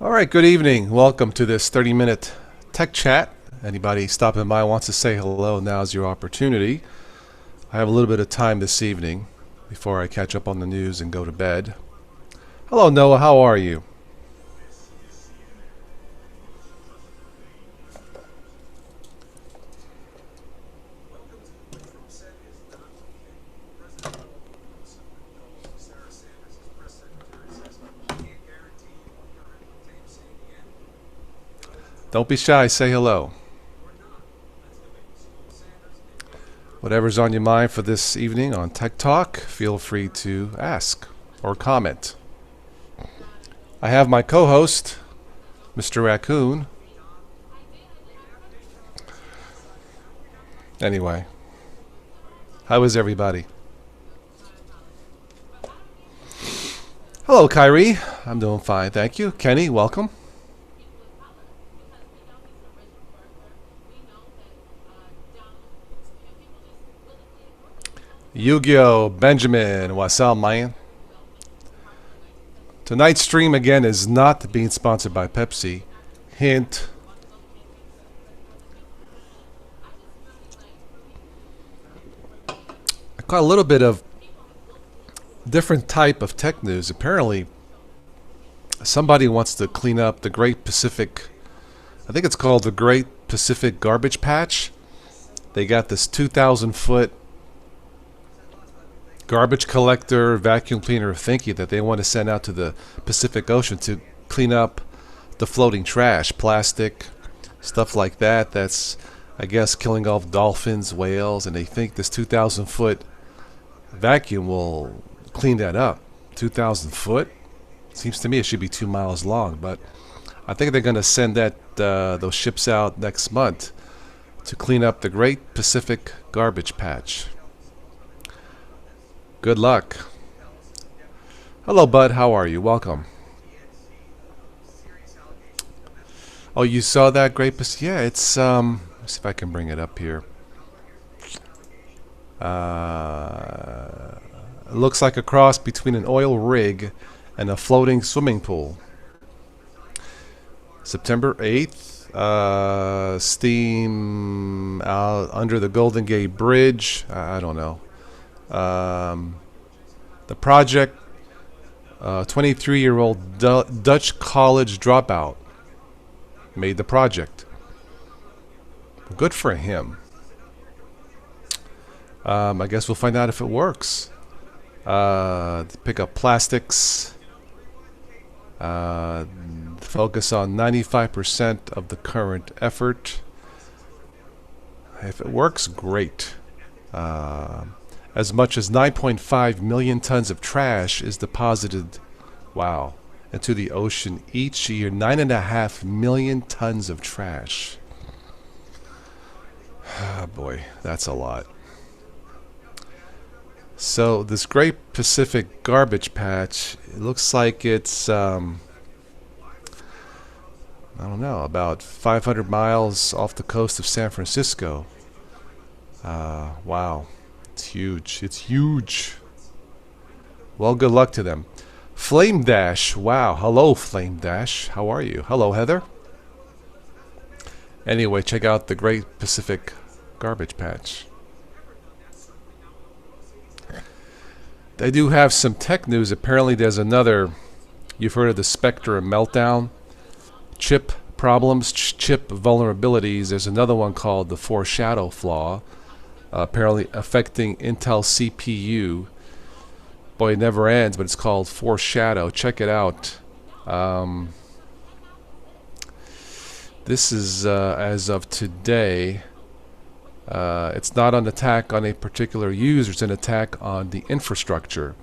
All right, good evening. Welcome to this 30-minute tech chat. Anybody stopping by wants to say hello, now's your opportunity. I have a little bit of time this evening before I catch up on the news and go to bed. Hello, Noah. How are you? Don't be shy. Say hello. Whatever's on your mind for this evening on Tech Talk, feel free to ask or comment. I have my co-host, Mr. Raccoon. Anyway, how is everybody? Hello, Kyrie. I'm doing fine, thank you. Kenny, welcome. Yu-Gi-Oh! Benjamin, what's up, man? Tonight's stream again is not being sponsored by Pepsi. Hint. I caught a little bit of different type of tech news. Apparently, somebody wants to clean up the Great Pacific. I think it's called the Great Pacific Garbage Patch. They got this 2,000-foot garbage collector, vacuum cleaner thingy that they want to send out to the Pacific Ocean to clean up the floating trash, plastic, stuff like that. That's, I guess, killing off dolphins, whales, and they think this 2,000-foot vacuum will clean that up. 2,000 foot? Seems to me it should be 2 miles long, but I think they're going to send those ships out next month to clean up the Great Pacific Garbage Patch. Good luck. Hello, Bud. How are you? Welcome. Oh, you saw that Great Pacific? Yeah, it's let's see if I can bring it up here. It looks like a cross between an oil rig and a floating swimming pool. September 8th, steam out under the Golden Gate Bridge. I don't know. The project, 23-year-old Dutch college dropout made the project. Good for him. I guess we'll find out if it works. Pick up plastics. Focus on 95% of the current effort. If it works, great. As much as 9.5 million tons of trash is deposited, wow, into the ocean each year. 9.5 million tons of trash. Ah, boy, that's a lot. So this Great Pacific Garbage Patch, it looks like it's, I don't know, about 500 miles off the coast of San Francisco. Wow. It's huge. It's huge. Well, good luck to them. Flame Dash. Wow. Hello, Flame Dash. How are you? Hello, Heather. Anyway, check out the Great Pacific Garbage Patch. They do have some tech news. Apparently, there's another. You've heard of the Spectre meltdown, chip problems, chip vulnerabilities. There's another one called the Foreshadow flaw. Apparently affecting Intel CPU. Boy, it never ends, but it's called Foreshadow. Check it out. This is as of today. It's not an attack on a particular user. It's an attack on the infrastructure.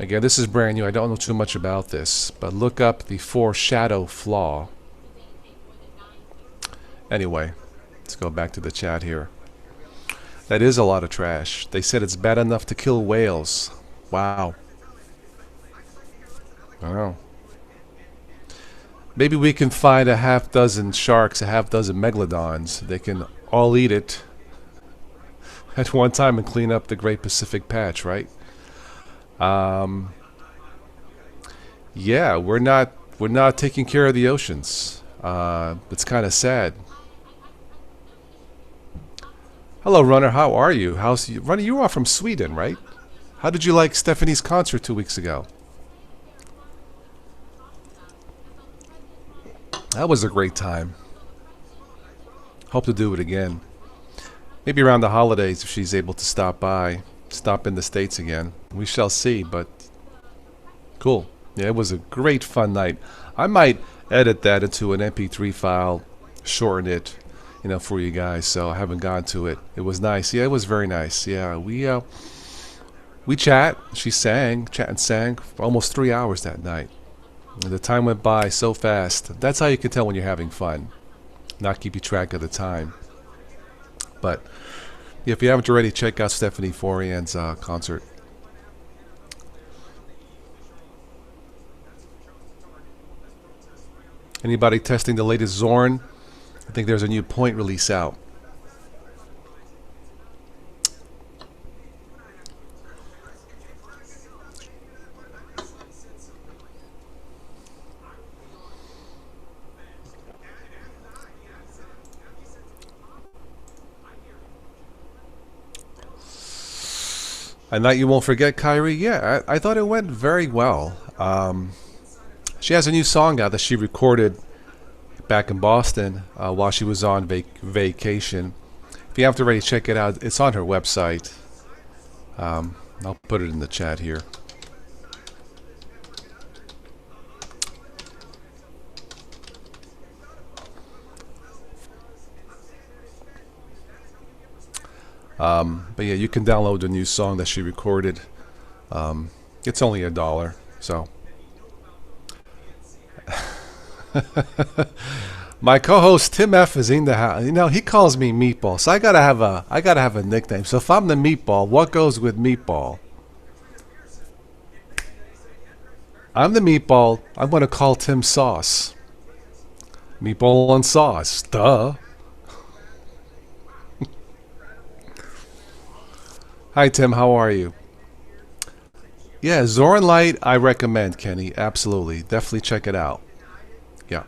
Again, this is brand new. I don't know too much about this, but look up the Foreshadow flaw. Anyway, let's go back to the chat here. That is a lot of trash. They said it's bad enough to kill whales. Wow. I don't know. Maybe we can find a half dozen sharks, a half dozen megalodons. They can all eat it at one time and clean up the Great Pacific Patch, right? Yeah, we're not we're not taking care of the oceans. It's kind of sad. Hello, Runner. How are you? Runner? You are from Sweden, right? How did you like Stephanie's concert 2 weeks ago? That was a great time. Hope to do it again. Maybe around the holidays if she's able to stop in the States again. We shall see, but cool. Yeah, it was a great fun night. I might edit that into an MP3 file, shorten it, for you guys. So I haven't gone to it. It was nice. Yeah, it was very nice. Yeah, we chat. She sang, chat and sang for almost 3 hours that night. And the time went by so fast. That's how you can tell when you're having fun. Not keeping track of the time. But if you haven't already, check out Stephanie Forian's concert. Anybody testing the latest Zorn? I think there's a new point release out. A Night You Won't Forget, Kyrie? Yeah, I thought it went very well. She has a new song out that she recorded back in Boston while she was on vacation. If you haven't already, check it out. It's on her website. I'll put it in the chat here. But yeah, you can download the new song that she recorded. It's only $1, so. My co-host Tim F is in the house. He calls me Meatball, so I gotta have a nickname. So if I'm the Meatball, what goes with Meatball? I'm the Meatball. I'm gonna call Tim Sauce. Meatball on sauce. Duh. Hi Tim, how are you? Yeah, Zoran Light, I recommend, Kenny. Absolutely. Definitely check it out. Yeah.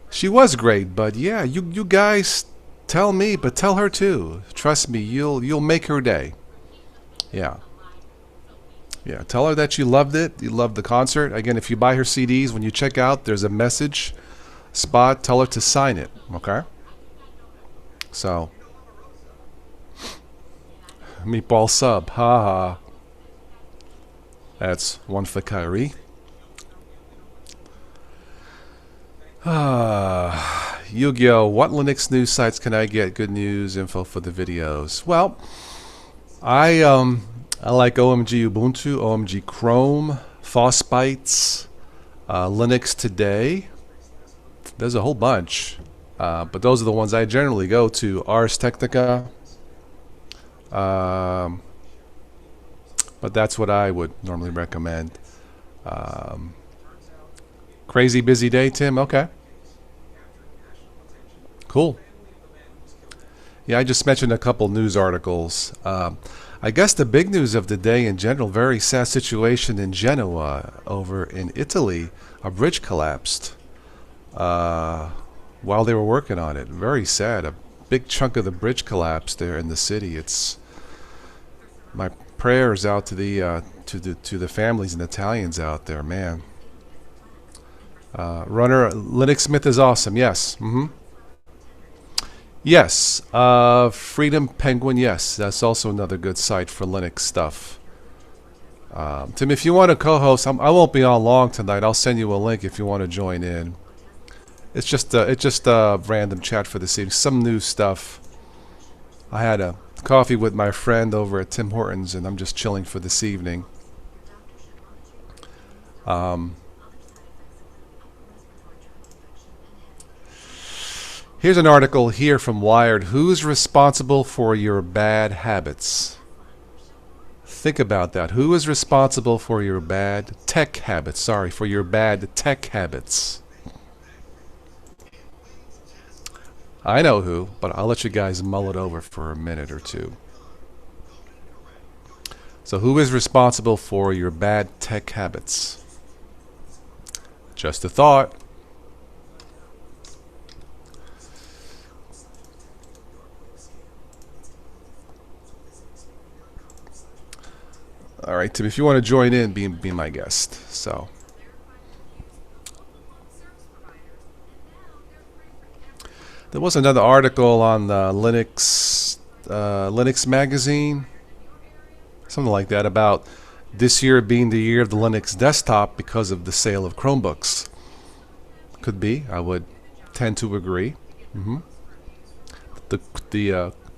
She was great, but yeah, you guys tell me, but tell her too. Trust me, you'll make her day. Yeah. Yeah, tell her that you loved it. You loved the concert. Again, if you buy her CDs, when you check out, there's a message spot. Tell her to sign it, okay? So, Meatball sub, haha. That's one for Kyrie. Yu-Gi-Oh! What Linux news sites can I get good news info for the videos? Well, I like OMG Ubuntu, OMG Chrome, Frostbites, Linux Today. There's a whole bunch, but those are the ones I generally go to. Ars Technica. But that's what I would normally recommend. Crazy busy day, Tim? Okay. Cool. Yeah, I just mentioned a couple news articles. I guess the big news of the day in general, very sad situation in Genoa over in Italy. A bridge collapsed while they were working on it. Very sad. A big chunk of the bridge collapsed there in the city. It's my prayers out to the families and Italians out there, man. Runner, Linux Smith is awesome. Yes. Yes. Freedom Penguin. Yes, that's also another good site for Linux stuff. Tim, if you want to co-host, I won't be on long tonight. I'll send you a link if you want to join in. It's just a random chat for this evening. Some new stuff. I had a coffee with my friend over at Tim Hortons, and I'm just chilling for this evening. Here's an article here from Wired. Who's responsible for your bad habits? Think about that. Who is responsible for your bad tech habits? Sorry, for your bad tech habits. I know who, but I'll let you guys mull it over for a minute or two. So who is responsible for your bad tech habits? Just a thought. All right, Tim, if you want to join in, be my guest. So, there was another article on Linux magazine, something like that, about this year being the year of the Linux desktop because of the sale of Chromebooks. Could be. I would tend to agree. hmm The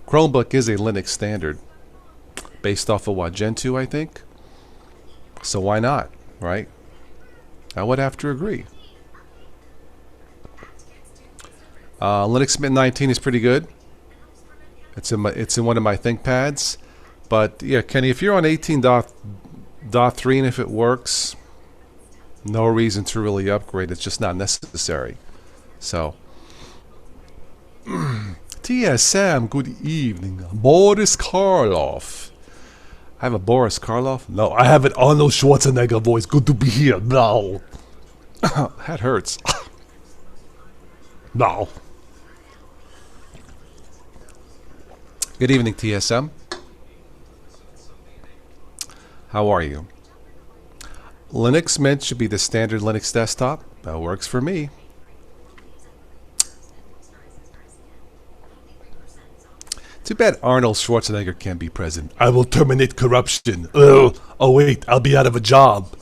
Chromebook is a Linux standard, based off of what, Gen 2, I think. So why not, right? I would have to agree. Linux Mint 19 is pretty good. It's in one of my ThinkPads. But yeah, Kenny, if you're on 18.3 and if it works, no reason to really upgrade. It's just not necessary. So, TSM, good evening. Boris Karloff. I have a Boris Karloff? No, I have an Arnold Schwarzenegger voice. Good to be here. No. That hurts. No. Good evening, TSM. How are you? Linux Mint should be the standard Linux desktop. That works for me. Too bad Arnold Schwarzenegger can't be president. I will terminate corruption. Ugh. Oh wait, I'll be out of a job.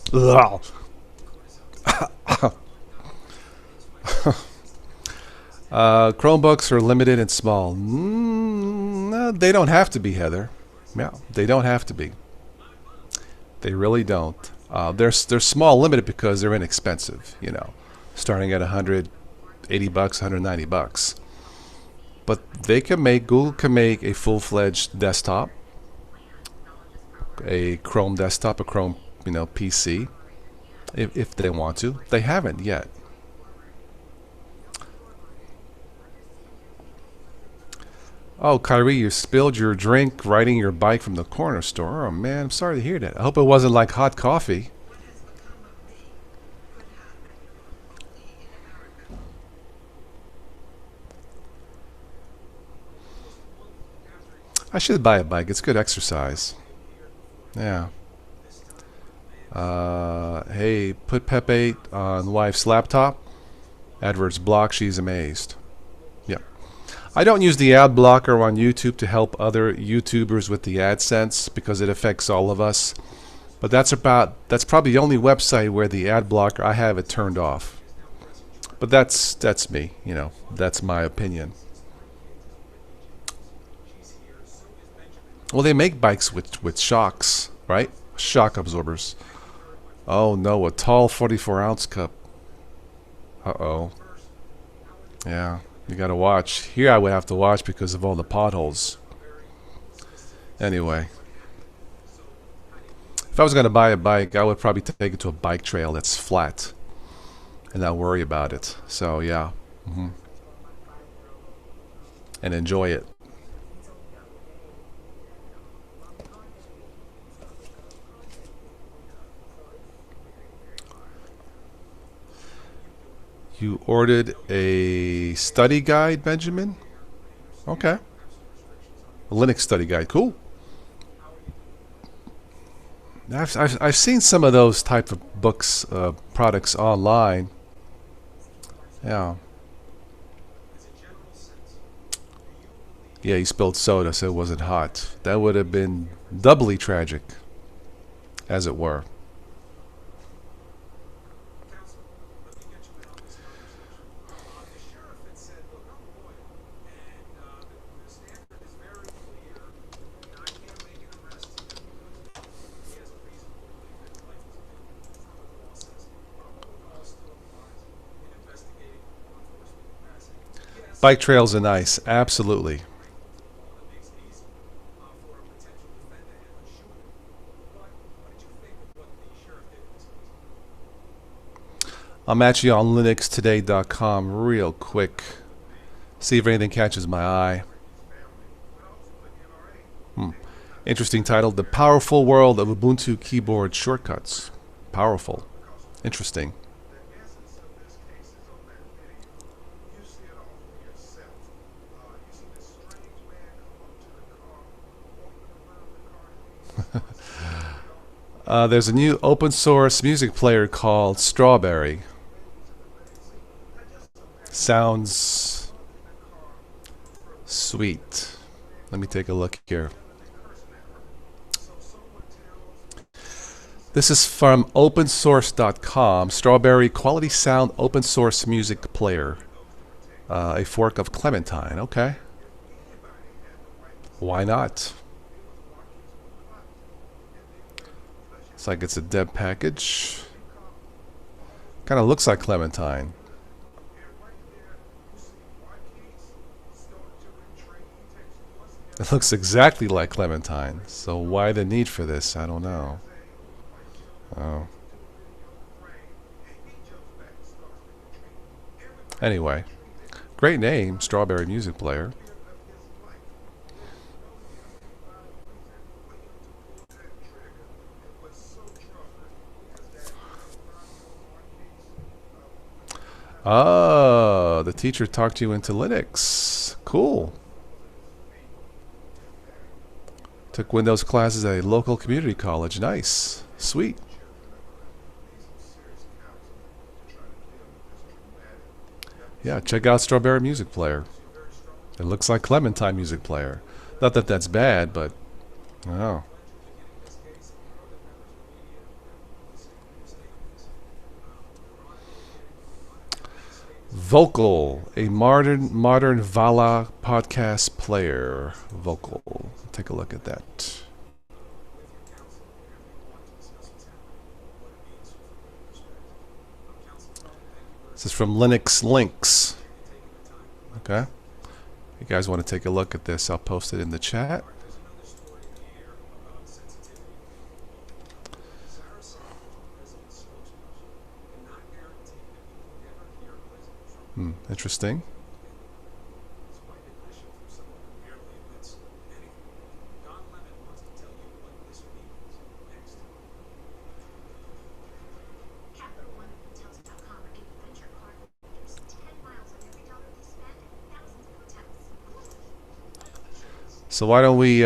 Chromebooks are limited and small. No, they don't have to be, Heather. Yeah, they don't have to be. They really don't. They're small, limited because they're inexpensive. You know, starting at $180, $190. But they can make, Google can make a full-fledged desktop, a Chrome desktop, a Chrome, PC, if they want to. They haven't yet. Oh, Kyrie, you spilled your drink riding your bike from the corner store. Oh, man, I'm sorry to hear that. I hope it wasn't like hot coffee. I should buy a bike. It's good exercise. Yeah. Hey, put Pepe on wife's laptop. Adverts blocked. She's amazed. Yeah. I don't use the ad blocker on YouTube to help other YouTubers with the AdSense because it affects all of us. But that's probably the only website where the ad blocker, I have it turned off. But that's me, that's my opinion. Well, they make bikes with shocks, right? Shock absorbers. Oh no, a tall 44-ounce cup. Uh-oh. Yeah, you gotta watch. Here I would have to watch because of all the potholes. Anyway. If I was gonna buy a bike, I would probably take it to a bike trail that's flat. And not worry about it. So, yeah. And enjoy it. You ordered a study guide, Benjamin? Okay. A Linux study guide. Cool. I've seen some of those type of books, products online. Yeah. Yeah, he spilled soda, so it wasn't hot. That would have been doubly tragic, as it were. Bike trails are nice, absolutely. I'm actually on linuxtoday.com real quick. See if anything catches my eye. Interesting title, The Powerful World of Ubuntu Keyboard Shortcuts. Powerful. Interesting. There's a new open source music player called Strawberry. Sounds sweet. Let me take a look here. This is from opensource.com. Strawberry quality sound open source music player. A fork of Clementine. Okay. Why not? It's like it's a dev package. Kind of looks like Clementine. It looks exactly like Clementine. So why the need for this? I don't know. Oh. Anyway, great name, Strawberry Music Player. Oh, the teacher talked you into Linux. Cool. Took Windows classes at a local community college. Nice. Sweet. Yeah, check out Strawberry Music Player. It looks like Clementine Music Player. Not that that's bad, but oh. Vocal, a modern Vala podcast player. Vocal. Take a look at that. This is from Linux Links. Okay. You guys want to take a look at this? I'll post it in the chat. Interesting. So why don't we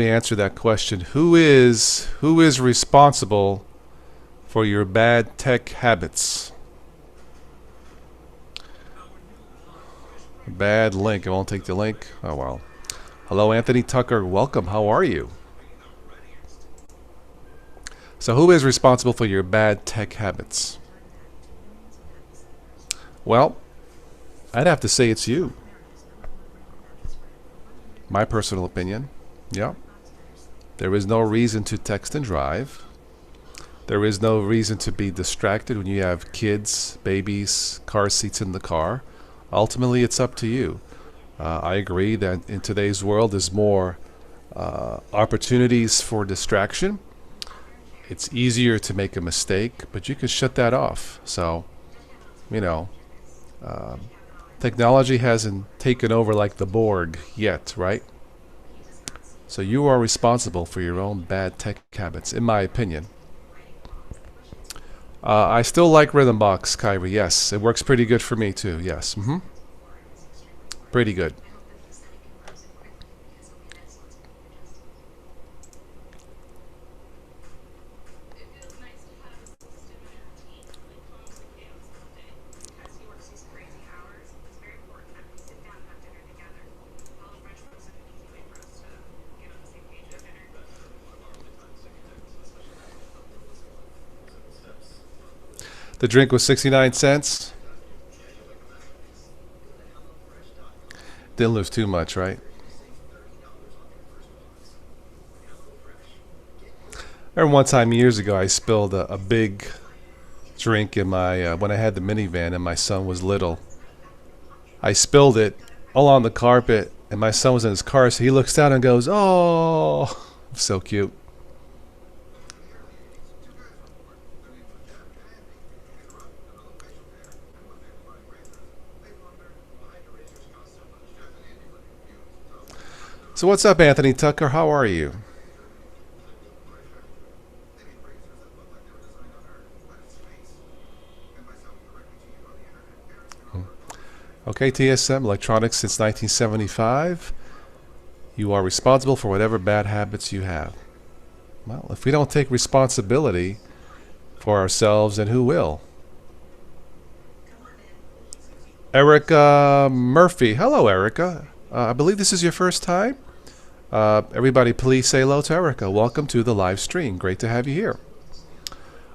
answer that question? Who is responsible for your bad tech habits? Bad link. I won't take the link. Oh well. Hello, Anthony Tucker. Welcome. How are you? So who is responsible for your bad tech habits? Well, I'd have to say it's you. My personal opinion. Yeah. There is no reason to text and drive. There is no reason to be distracted when you have kids, babies, car seats in the car. Ultimately, it's up to you. I agree that in today's world, there's more opportunities for distraction. It's easier to make a mistake, but you can shut that off. So, you know, technology hasn't taken over like the Borg yet, right? So you are responsible for your own bad tech habits, in my opinion. I still like Rhythmbox, Kyrie. Yes, it works pretty good for me too. Yes, pretty good. The drink was 69 cents. Didn't lose too much, right? I remember one time years ago I spilled a big drink in my when I had the minivan and my son was little. I spilled it all on the carpet and my son was in his car, so he looks down and goes, "Oh," so cute. So what's up, Anthony Tucker? How are you? Okay, TSM Electronics since 1975. You are responsible for whatever bad habits you have. Well, if we don't take responsibility for ourselves, then who will? Erica Murphy. Hello, Erica. I believe this is your first time. Everybody, please say hello to Erica. Welcome to the live stream. Great to have you here.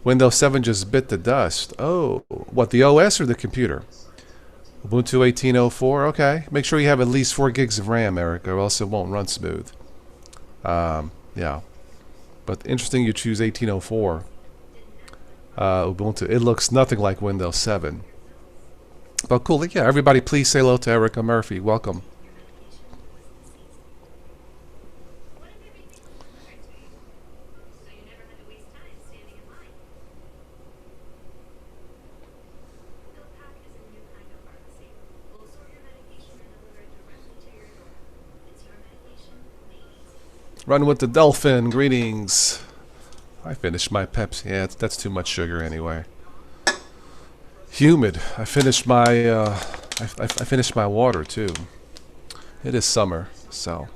Windows 7 just bit the dust. Oh, what, the OS or the computer? Ubuntu 18.04. Okay. Make sure you have at least 4 gigs of RAM, Erica, or else it won't run smooth. Yeah. But interesting you choose 18.04. Ubuntu. It looks nothing like Windows 7. But cool. Yeah, everybody please say hello to Erica Murphy. Welcome. Run with the dolphin. Greetings. I finished my Pepsi. Yeah, that's too much sugar anyway. Humid. I finished my I finished my water too. It is summer, so.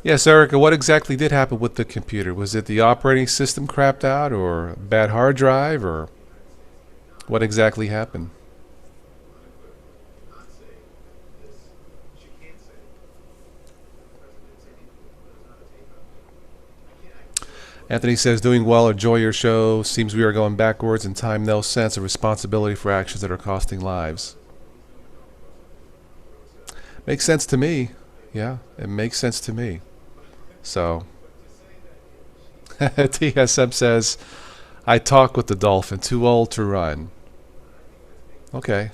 Yes, Erica, what exactly did happen with the computer? Was it the operating system crapped out, or a bad hard drive, or what exactly happened? Anthony says, doing well, enjoy your show. Seems we are going backwards in time, no sense of responsibility for actions that are costing lives. Makes sense to me. Yeah, it makes sense to me. So, TSM says, I talk with the dolphin, too old to run. Okay.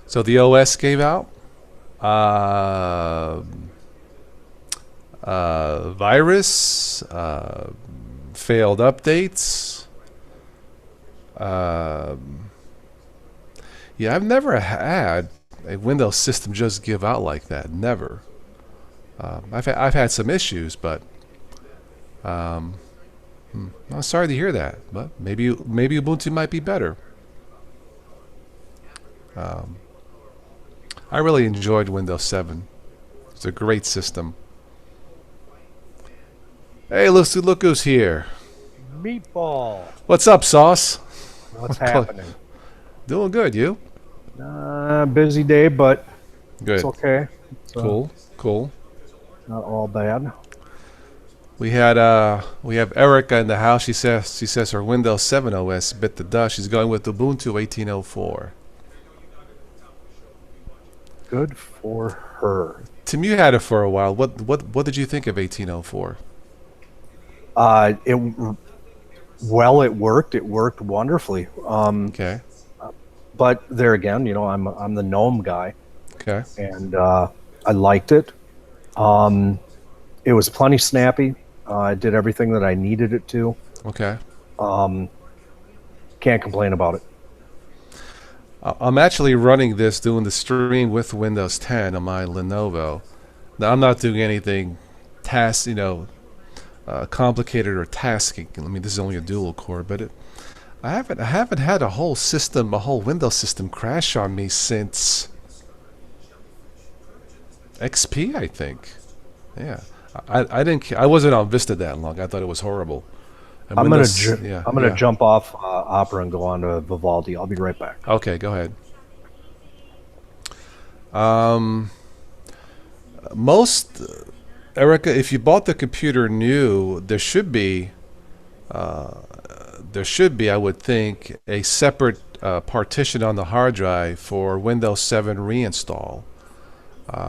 So the OS gave out. Virus. Failed updates. Yeah, I've never had a Windows system just give out like that. Never. I've had some issues, but I'm sorry to hear that. But maybe Ubuntu might be better. I really enjoyed Windows 7. It's a great system. Hey, look who's here. Meatball. What's up, Sauce? What's happening? Doing good, you? Busy day, but Good. it's okay. Cool. Not all bad. We have Erica in the house. She says her Windows 7 OS bit the dust. She's going with Ubuntu 18.04. Good for her. Tim, you had it for a while. What did you think of 18.04? It worked. It worked wonderfully. Okay. But there again, I'm the GNOME guy. Okay. And I liked it. It was plenty snappy. It did everything that I needed it to. Okay. Can't complain about it. I'm actually running this, doing the stream with Windows 10 on my Lenovo. Now I'm not doing anything complicated or tasking. I mean, this is only a dual core, but I haven't had a whole Windows system crash on me since XP, I think. Yeah, I wasn't on Vista that long. I thought it was horrible. And I'm gonna jump off Opera and go on to Vivaldi. I'll be right back. Okay, go ahead. Erica, if you bought the computer new, there should be, I would think, a separate partition on the hard drive for Windows 7 reinstall.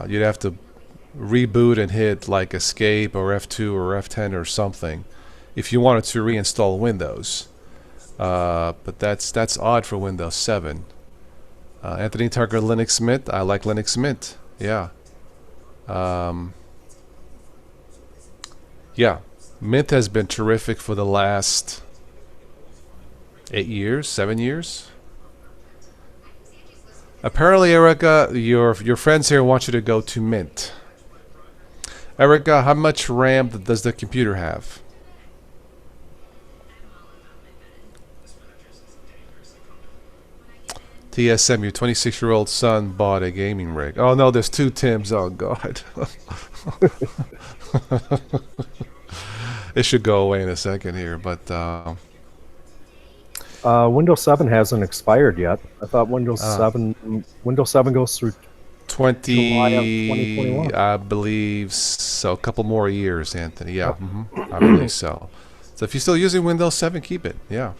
You'd have to reboot and hit like Escape or F2 or F10 or something if you wanted to reinstall Windows. But that's odd for Windows 7. Anthony Tucker, Linux Mint. I like Linux Mint. Yeah. Yeah. Mint has been terrific for the last 8 years, 7 years. Apparently, Erica, your friends here want you to go to Mint. Erica, how much RAM does the computer have? TSM, your 26-year-old son bought a gaming rig. Oh no, there's two Tims. Oh God. It should go away in a second here, but Windows 7 hasn't expired yet. I thought Windows 7 goes through July of 20, 2021. I believe so. A couple more years, Anthony. Yeah, I believe so. So if you're still using Windows 7, keep it. Yeah.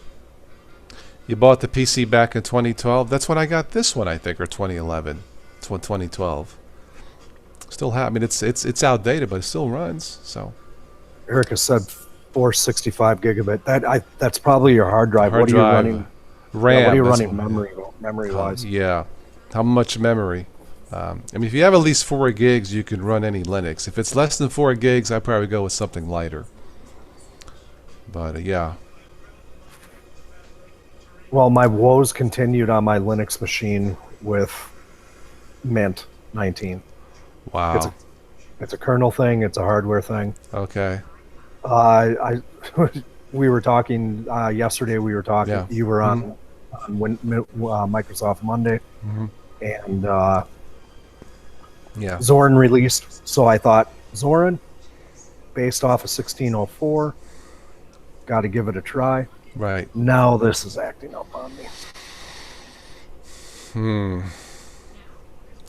You bought the PC back in 2012. That's when I got this one, I think, or 2011. It's 2012. Still have. I mean, it's outdated, but it still runs. So Erica said 465 gigabit. That's probably your hard drive. hard What are drive, you running? RAM. What are you that's running what- memory wise? Yeah. How much memory? I mean, if you have at least 4 gigs, you can run any Linux. If it's less than 4 gigs, I'd probably go with something lighter. But yeah. Well, my woes continued on my Linux machine with Mint 19. Wow. It's a kernel thing. It's a hardware thing. Okay. I we were talking yesterday. We were talking. Yeah. You were on Microsoft Monday, and Yeah. Zorin released. So I thought Zorin, based off of 1604, got to give it a try. Right. Now this is acting up on me.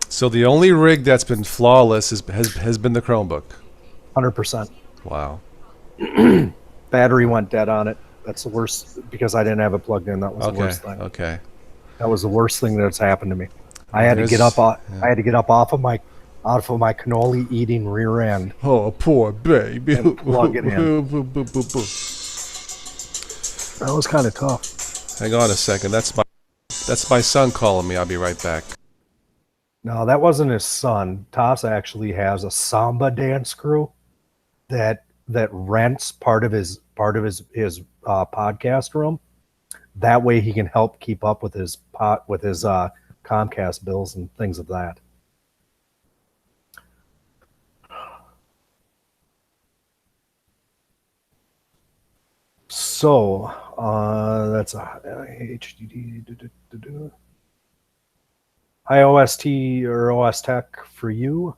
So the only rig that's been flawless has been the Chromebook. 100%. Wow. Battery went dead on it. That's the worst because I didn't have it plugged in. That was the Okay. worst thing. Okay. That was the worst thing that's happened to me. I had to get There's- up. I had to get up off of my cannoli eating rear end. Oh, poor baby. And plug it in. That was kind of tough. Hang on a second. That's my son calling me. I'll be right back. No, that wasn't his son. Toss actually has a samba dance crew that rents part of his podcast room. That way he can help keep up with his Comcast bills and things of that. So that's a HDD. iOS or OS Tech for you.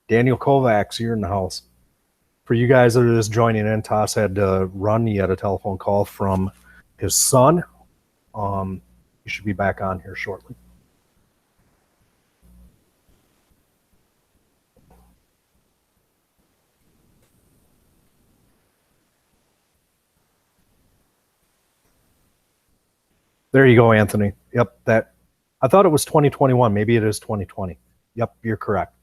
Daniel Kovacs, you're in the house. For you guys that are just joining in, Toss had to run. He had a telephone call from his son. He should be back on here shortly. There you go, Anthony. Yep, I thought it was 2021. Maybe it is 2020. Yep, you're correct.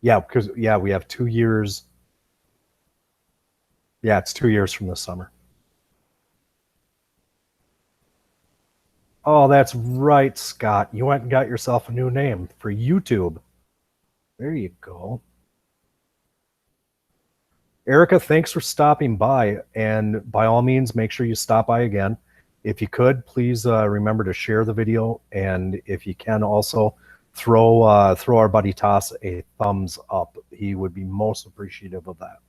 Yeah, because we have 2 years. Yeah, it's 2 years from this summer. Oh, that's right, Scott. You went and got yourself a new name for YouTube. There you go. Erica, thanks for stopping by. And by all means, make sure you stop by again. If you could, please remember to share the video. And if you can also throw our buddy Toss a thumbs up. He would be most appreciative of that.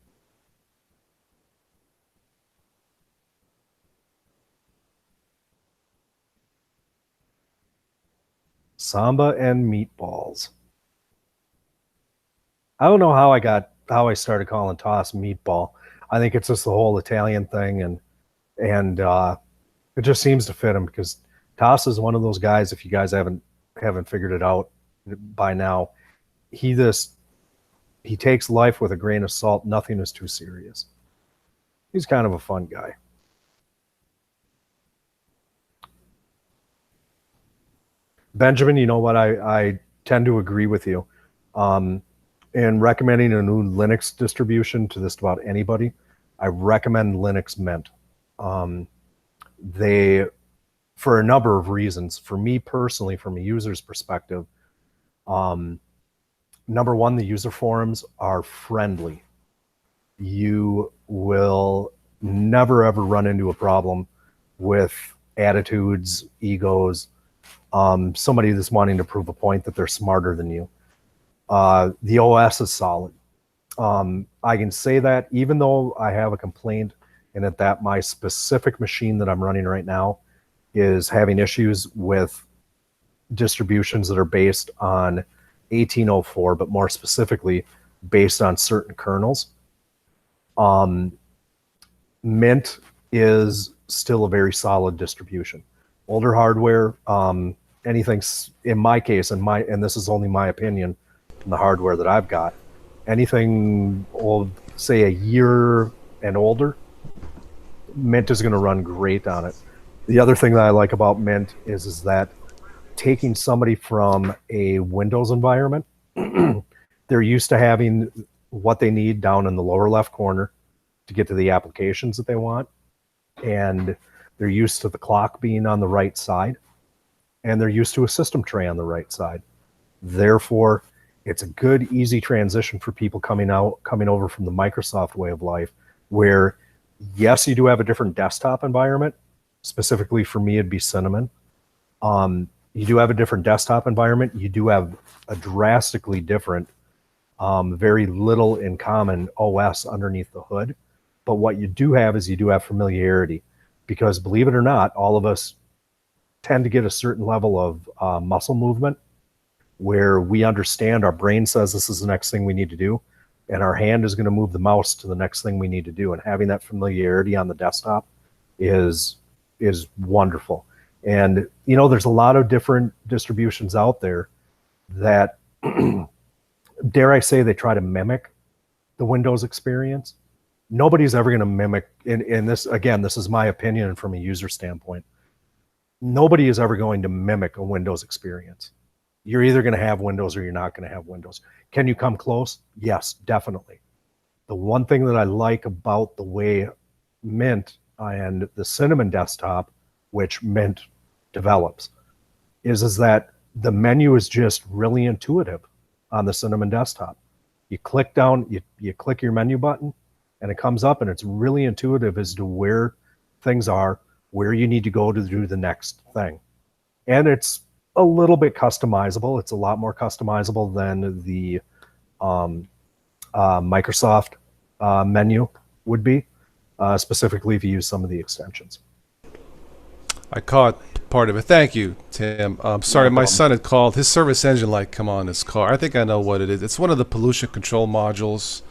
Samba and meatballs. I don't know how I started calling Toss meatball. I think it's just the whole Italian thing, and it just seems to fit him because Toss is one of those guys. If you guys haven't figured it out by now, he takes life with a grain of salt. Nothing is too serious. He's kind of a fun guy. Benjamin, you know what? I tend to agree with you. In recommending a new Linux distribution to just about anybody, I recommend Linux Mint. They, for a number of reasons, for me personally, from a user's perspective, number one, the user forums are friendly. You will never ever run into a problem with attitudes, egos, somebody that's wanting to prove a point that they're smarter than you. The OS is solid. I can say that even though I have a complaint in it that my specific machine that I'm running right now is having issues with distributions that are based on 1804, but more specifically based on certain kernels. Mint is still a very solid distribution. Older hardware, anything in my case, and this is only my opinion from the hardware that I've got, anything old, say a year and older, Mint is going to run great on it. The other thing that I like about Mint is that taking somebody from a Windows environment, they're used to having what they need down in the lower left corner to get to the applications that they want. And they're used to the clock being on the right side. And they're used to a system tray on the right side. Therefore, it's a good, easy transition for people coming over from the Microsoft way of life, where, yes, you do have a different desktop environment. Specifically for me, it'd be Cinnamon. You do have a different desktop environment. You do have a drastically different, very little in common OS underneath the hood. But what you do have is you do have familiarity, because believe it or not, all of us tend to get a certain level of muscle movement where we understand our brain says this is the next thing we need to do, and our hand is going to move the mouse to the next thing we need to do. And having that familiarity on the desktop is wonderful. And, you know, there's a lot of different distributions out there that, dare I say, they try to mimic the Windows experience. Nobody's ever going to mimic, in this, again, this is my opinion from a user standpoint, nobody is ever going to mimic a Windows experience. You're either going to have Windows or you're not going to have Windows. Can you come close? Yes, definitely. The one thing that I like about the way Mint and the Cinnamon desktop, which Mint develops, is that the menu is just really intuitive on the Cinnamon desktop. You click down, you click your menu button, and it comes up, and it's really intuitive as to where things are, where you need to go to do the next thing. And it's a little bit customizable. It's a lot more customizable than the Microsoft menu would be, specifically if you use some of the extensions. I caught part of it. Thank you, Tim. Sorry, my son had called. His service engine light come on his car. I think I know what it is. It's one of the pollution control modules.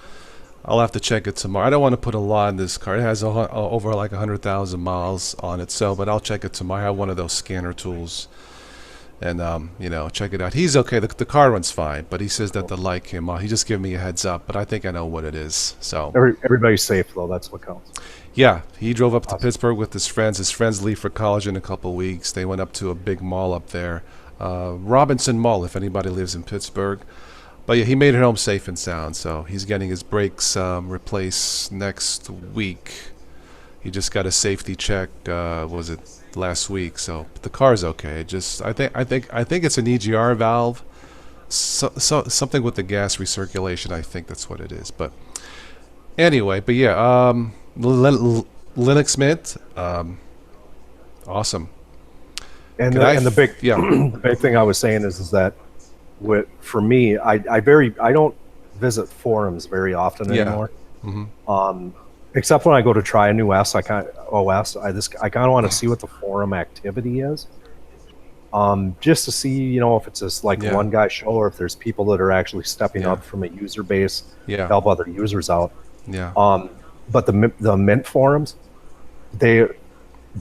I'll have to check it tomorrow. I don't want to put a lot in this car. It has over like 100,000 miles on it, but I'll check it tomorrow. I have one of those scanner tools, and check it out. He's okay. The car runs fine, but he says that the light came on. He just gave me a heads up, but I think I know what it is. So everybody's safe though. That's what counts. Yeah, he drove up to Pittsburgh with his friends. His friends leave for college in a couple of weeks. They went up to a big mall up there, Robinson Mall, if anybody lives in Pittsburgh. But yeah, he made it home safe and sound, so he's getting his brakes replaced next week. He just got a safety check, was it last week? So the car's okay. I think it's an EGR valve, something with the gas recirculation. I think that's what it is. But anyway, Linux Mint, awesome. And the big thing I was saying is that for me, I don't visit forums very often anymore. Mm-hmm. Except when I go to try a new OS, I kind of want to see what the forum activity is. Just to see, if it's just like one guy show, or if there's people that are actually stepping up from a user base to help other users out. Yeah. But the Mint forums, they,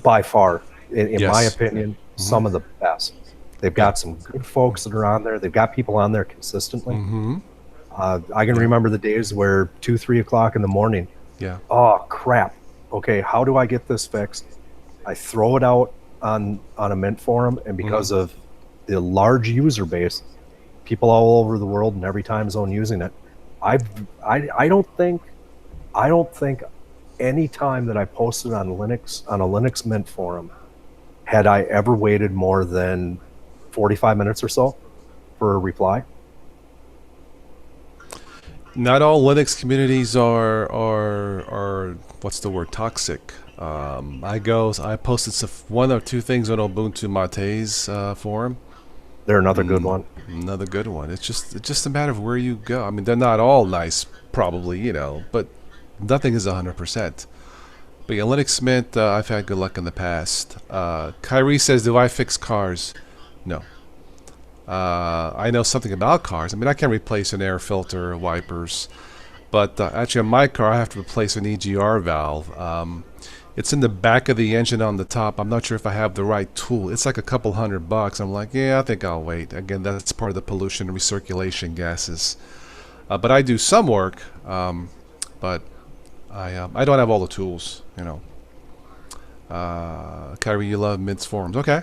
by far, in my opinion, some of the best. They've got some good folks that are on there. They've got people on there consistently. Mm-hmm. I can remember the days where 2-3 o'clock in the morning. Yeah. Oh crap. Okay, how do I get this fixed? I throw it out on a Mint forum, and because of the large user base, people all over the world in every time zone using it, I don't think any time that I posted on a Linux Mint forum had I ever waited more than 45 minutes or so for a reply. Not all Linux communities are what's the word, toxic. I posted one or two things on Ubuntu Mate's forum. They're another good one. Another good one. It's just a matter of where you go. I mean, they're not all nice, probably, but nothing is 100%. But yeah, Linux Mint, I've had good luck in the past. Kyrie says, do I fix cars? No. I know something about cars. I mean, I can replace an air filter, wipers, but actually on my car I have to replace an EGR valve. It's in the back of the engine on the top. I'm not sure if I have the right tool. It's like a couple $100. I'm like, yeah, I think I'll wait. Again, that's part of the pollution and recirculation gases. But I do some work, but I don't have all the tools, you know. Kyrie, you love MIDS forums. Okay.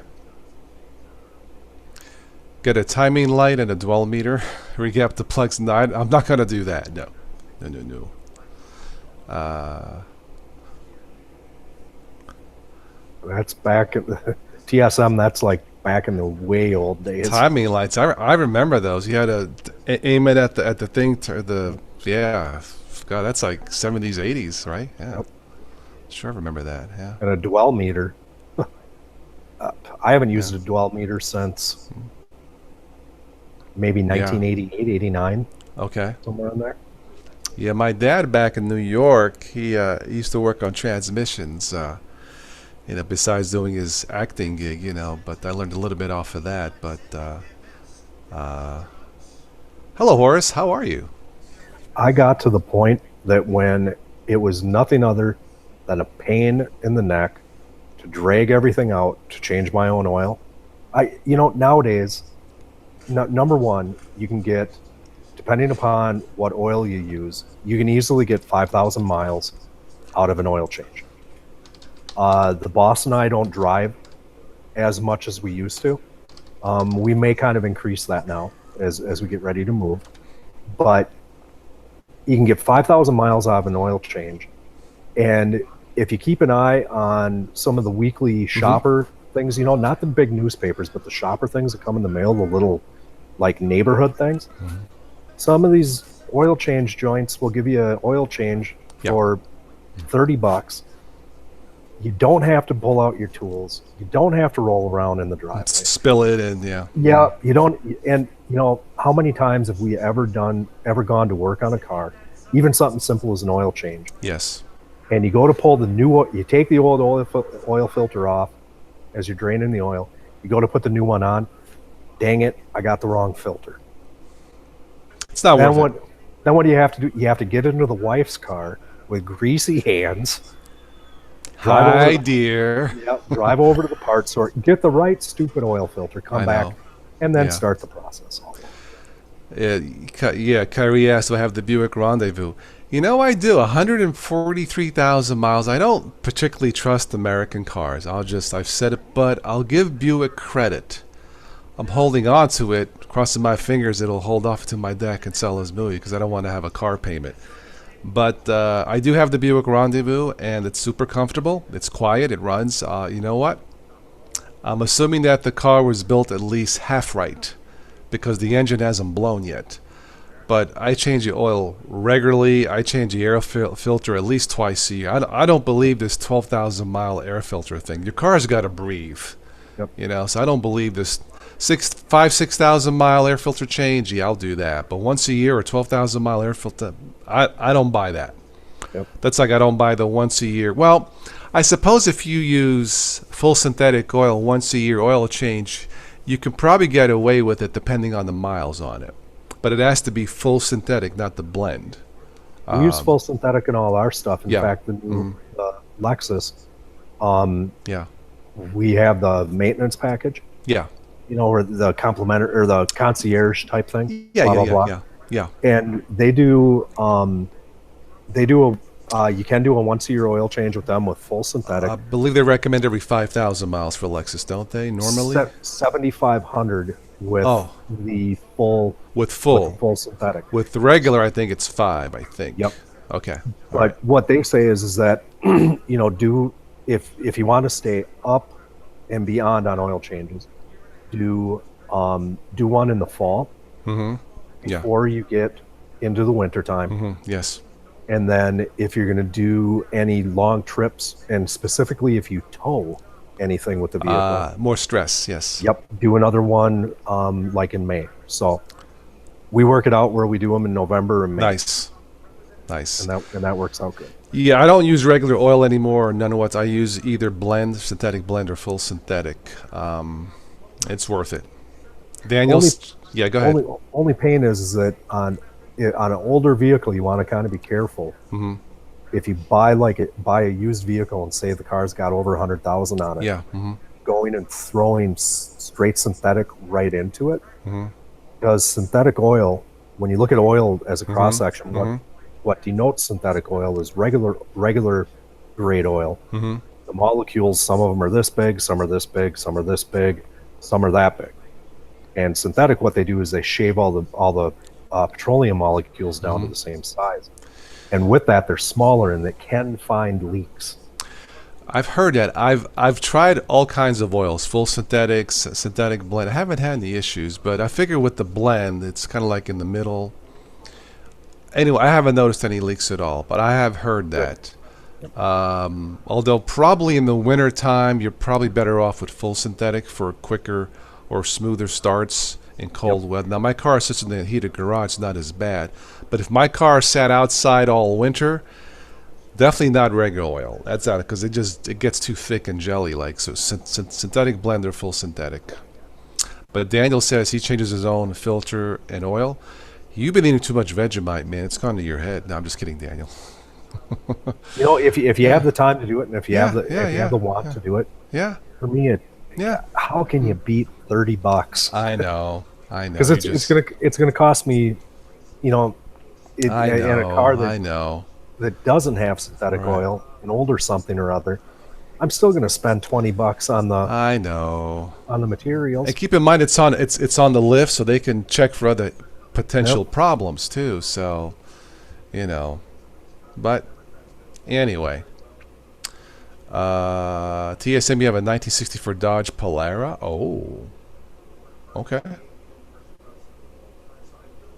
Get a timing light and a dwell meter. Regap the plugs. No, I'm not going to do that. No. No. That's back at the TSM. That's like back in the way old days. Timing lights. I remember those. You had to aim it at the thing. Yeah. God, that's like 70s, 80s, right? Yeah. Yep. Sure, I remember that. Yeah. And a dwell meter. I haven't used a dwell meter since maybe 1988, 89, Okay. somewhere in there. Yeah, my dad back in New York, he used to work on transmissions. Besides doing his acting gig, but I learned a little bit off of that. But hello, Horace. How are you? I got to the point that when it was nothing other than a pain in the neck to drag everything out to change my own oil. Nowadays, number one, you can get, depending upon what oil you use, you can easily get 5,000 miles out of an oil change. The boss and I don't drive as much as we used to. We may kind of increase that now as we get ready to move. But you can get 5,000 miles out of an oil change. And if you keep an eye on some of the weekly shopper things, not the big newspapers, but the shopper things that come in the mail, the little like neighborhood things, some of these oil change joints will give you an oil change for $30. You don't have to pull out your tools. You don't have to roll around in the driveway. Spill it and Yeah, you don't. And how many times have we ever gone to work on a car, even something simple as an oil change? Yes. And you go to pull the new, you take the old oil filter off as you're draining the oil. You go to put the new one on. Dang it, I got the wrong filter. It's not worth it. Then what do you have to do? You have to get into the wife's car with greasy hands. Hi, dear. Yep, drive over to the parts store, get the right stupid oil filter, come back, and then start the process. Kyrie asked, do I have the Buick Rendezvous? I do. 143,000 miles. I don't particularly trust American cars. I've said it, but I'll give Buick credit. I'm holding on to it, crossing my fingers it'll hold off to my deck and sell as movie because I don't want to have a car payment. But I do have the Buick Rendezvous, and it's super comfortable. It's quiet. It runs. You know what? I'm assuming that the car was built at least half right because the engine hasn't blown yet. But I change the oil regularly. I change the air filter at least twice a year. I don't believe this 12,000 mile air filter thing. Your car's got to breathe. Yep. So I don't believe this 6,000 mile air filter change. Yeah, I'll do that. But once a year or 12,000 mile air filter, I don't buy that. Yep. That's like I don't buy the once a year. Well, I suppose if you use full synthetic oil once a year oil change, you can probably get away with it depending on the miles on it. But it has to be full synthetic, not the blend. We use full synthetic in all our stuff. In Yeah. fact, the new Lexus, Yeah. we have the maintenance package. Yeah. Or the complimentary or the concierge type thing. Blah, blah, blah. Yeah. And they do you can do a once a year oil change with them with full synthetic. I believe they recommend every 5,000 miles for Lexus, don't they? Normally 7,500 with the full with full synthetic. With the regular, I think it's 5. I think. Yep. Okay. But what they say is that do if you want to stay up and beyond on oil changes, do one in the fall before you get into the winter time. Yes. And then if you're going to do any long trips, and specifically if you tow anything with the vehicle, more stress. Yes. Yep. Do another one like in May. So we work it out where we do them in November and May. Nice. And that works out good. Yeah, I don't use regular oil anymore, or none of what I use either synthetic blend or full synthetic. It's worth it. Daniel's. Yeah, go ahead. Only pain is that on an older vehicle, you want to kind of be careful. Hmm. If you buy a used vehicle and say the car's got over 100,000 on it, Yeah. Hmm. going and throwing straight synthetic right into it, Hmm. because synthetic oil, when you look at oil as a cross section, Mhm. what denotes synthetic oil is regular grade oil. Hmm. The molecules, some of them are this big, some are this big, some are this big, some are that big. And synthetic, what they do is they shave all the petroleum molecules down to the same size. And with that, they're smaller and they can find leaks. I've heard that. I've tried all kinds of oils, full synthetics, synthetic blend. I haven't had any issues, but I figure with the blend, it's kind of like in the middle. Anyway, I haven't noticed any leaks at all, but I have heard that. Although probably in the winter time, you're probably better off with full synthetic for quicker or smoother starts in cold weather. Now, my car sits in the heated garage, it's not as bad. But if my car sat outside all winter, definitely not regular oil. That's out because it gets too thick and jelly like. So synthetic blend or full synthetic. But Daniel says he changes his own filter and oil. You've been eating too much Vegemite, man. It's gone to your head. No, I'm just kidding, Daniel. If you have the time to do it, and if you have the want yeah. to do it, Yeah, for me, yeah. how can you beat $30? I know. Because it's gonna cost me, I know. in a car I know. that doesn't have synthetic oil, an older something or other. I'm still gonna spend $20 I know. on the materials. And keep in mind, it's on the lift, so they can check for other potential problems too. So, but anyway. TSM, you have a 1964 Dodge Polara. Oh, okay.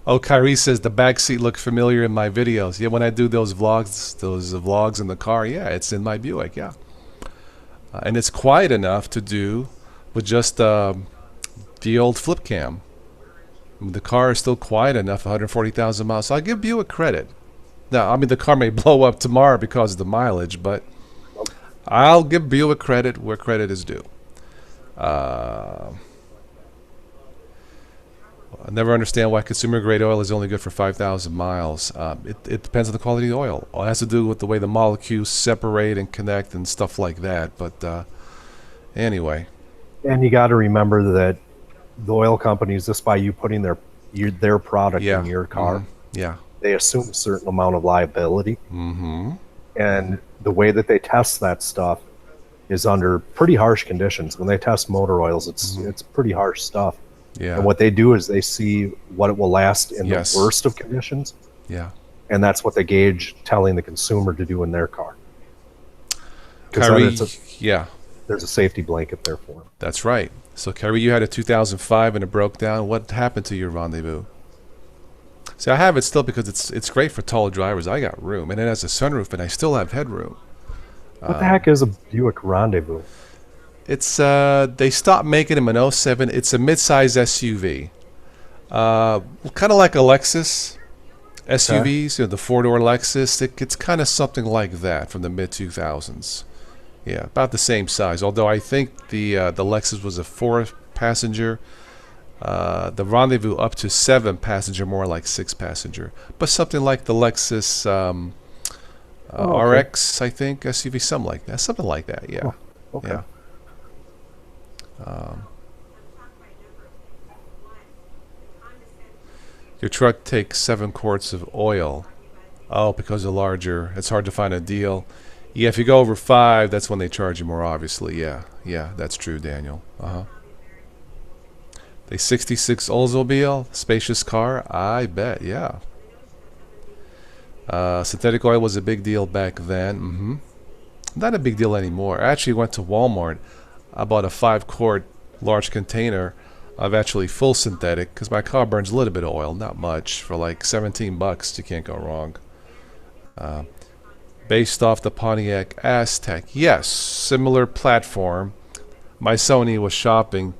Oh, Kyrie says the back seat looked familiar in my videos. Yeah, when I do those vlogs in the car, yeah, it's in my Buick, yeah. And it's quiet enough to do with just the old flip cam. The car is still quiet enough, 140,000 miles. So I give Buick credit. Now, I mean, the car may blow up tomorrow because of the mileage, but I'll give Buick credit where credit is due. I never understand why consumer grade oil is only good for 5,000 miles. It depends on the quality of the oil. It has to do with the way the molecules separate and connect and stuff like that. But anyway. And you got to remember that the oil companies, just by you putting their product in your car, they assume a certain amount of liability. Mm-hmm. And the way that they test that stuff is under pretty harsh conditions. When they test motor oils, it's pretty harsh stuff. Yeah. And what they do is they see what it will last in the worst of conditions. Yeah. And that's what they gauge telling the consumer to do in their car. Kyrie, there's a safety blanket there for them. That's right. So, Kyrie, you had a 2005 and it broke down. What happened to your Rendezvous? See, I have it still because it's great for tall drivers. I got room, and it has a sunroof, and I still have headroom. What the heck is a Buick Rendezvous? It's they stopped making them in 07. It's a mid-size SUV, kind of like a Lexus SUVs, the four-door Lexus. It's kind of something like that from the mid-2000s. Yeah, about the same size. Although I think the Lexus was a 4-passenger. The Rendezvous up to 7-passenger, more like 6-passenger, but something like the Lexus RX, I think SUV, something like that. Yeah, okay. Yeah. Your truck takes 7 quarts of oil. Oh, because they're larger, it's hard to find a deal. Yeah, if you go over 5, that's when they charge you more. Obviously, yeah, that's true, Daniel. The 66 Oldsmobile, spacious car, I bet, yeah. Synthetic oil was a big deal back then. Not a big deal anymore. I actually went to Walmart. I bought a 5-quart large container of actually full synthetic because my car burns a little bit of oil, not much, for like $17. You can't go wrong. Based off the Pontiac Aztek. Yes, similar platform. My Sony was shopping.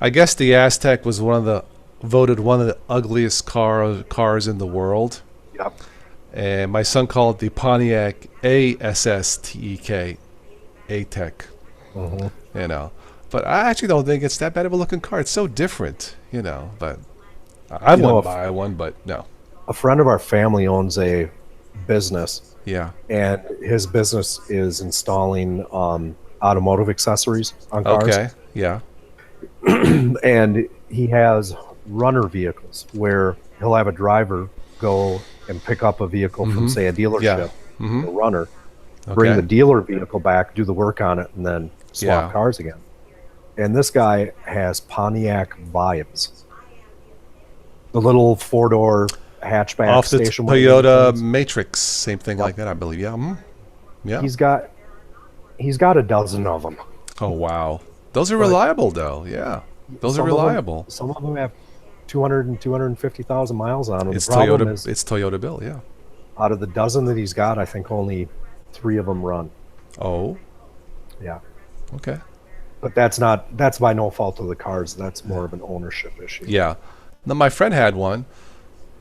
I guess the Aztek was voted one of the ugliest cars in the world. Yep. And my son called it the Pontiac ASSTEK, ATEK. But I actually don't think it's that bad of a looking car. It's so different. But I You know, wouldn't buy one, but no. a friend of our family owns a business, Yeah. and his business is installing automotive accessories on cars. Okay. Yeah. And he has runner vehicles where he'll have a driver go and pick up a vehicle from, say, a Yeah. dealership, a runner, bring Okay. the dealer vehicle back, do the work on it, and then swap Yeah. cars again. And this guy has Pontiac Vibes, the little four-door hatchback Off the station wagon Toyota things. Matrix, same thing like that, I believe. Yeah. Yeah. He's got a dozen of them. Oh wow. Those are But reliable though. Yeah. Those are reliable. Some of them have 200 and 250,000 miles on them. It's The problem Toyota. is, It's Toyota Bill. Yeah. out of the dozen that he's got, I think only 3 of them run. Oh. Yeah. Okay. But that's by no fault of the cars. That's more of an ownership issue. Yeah. Now my friend had one.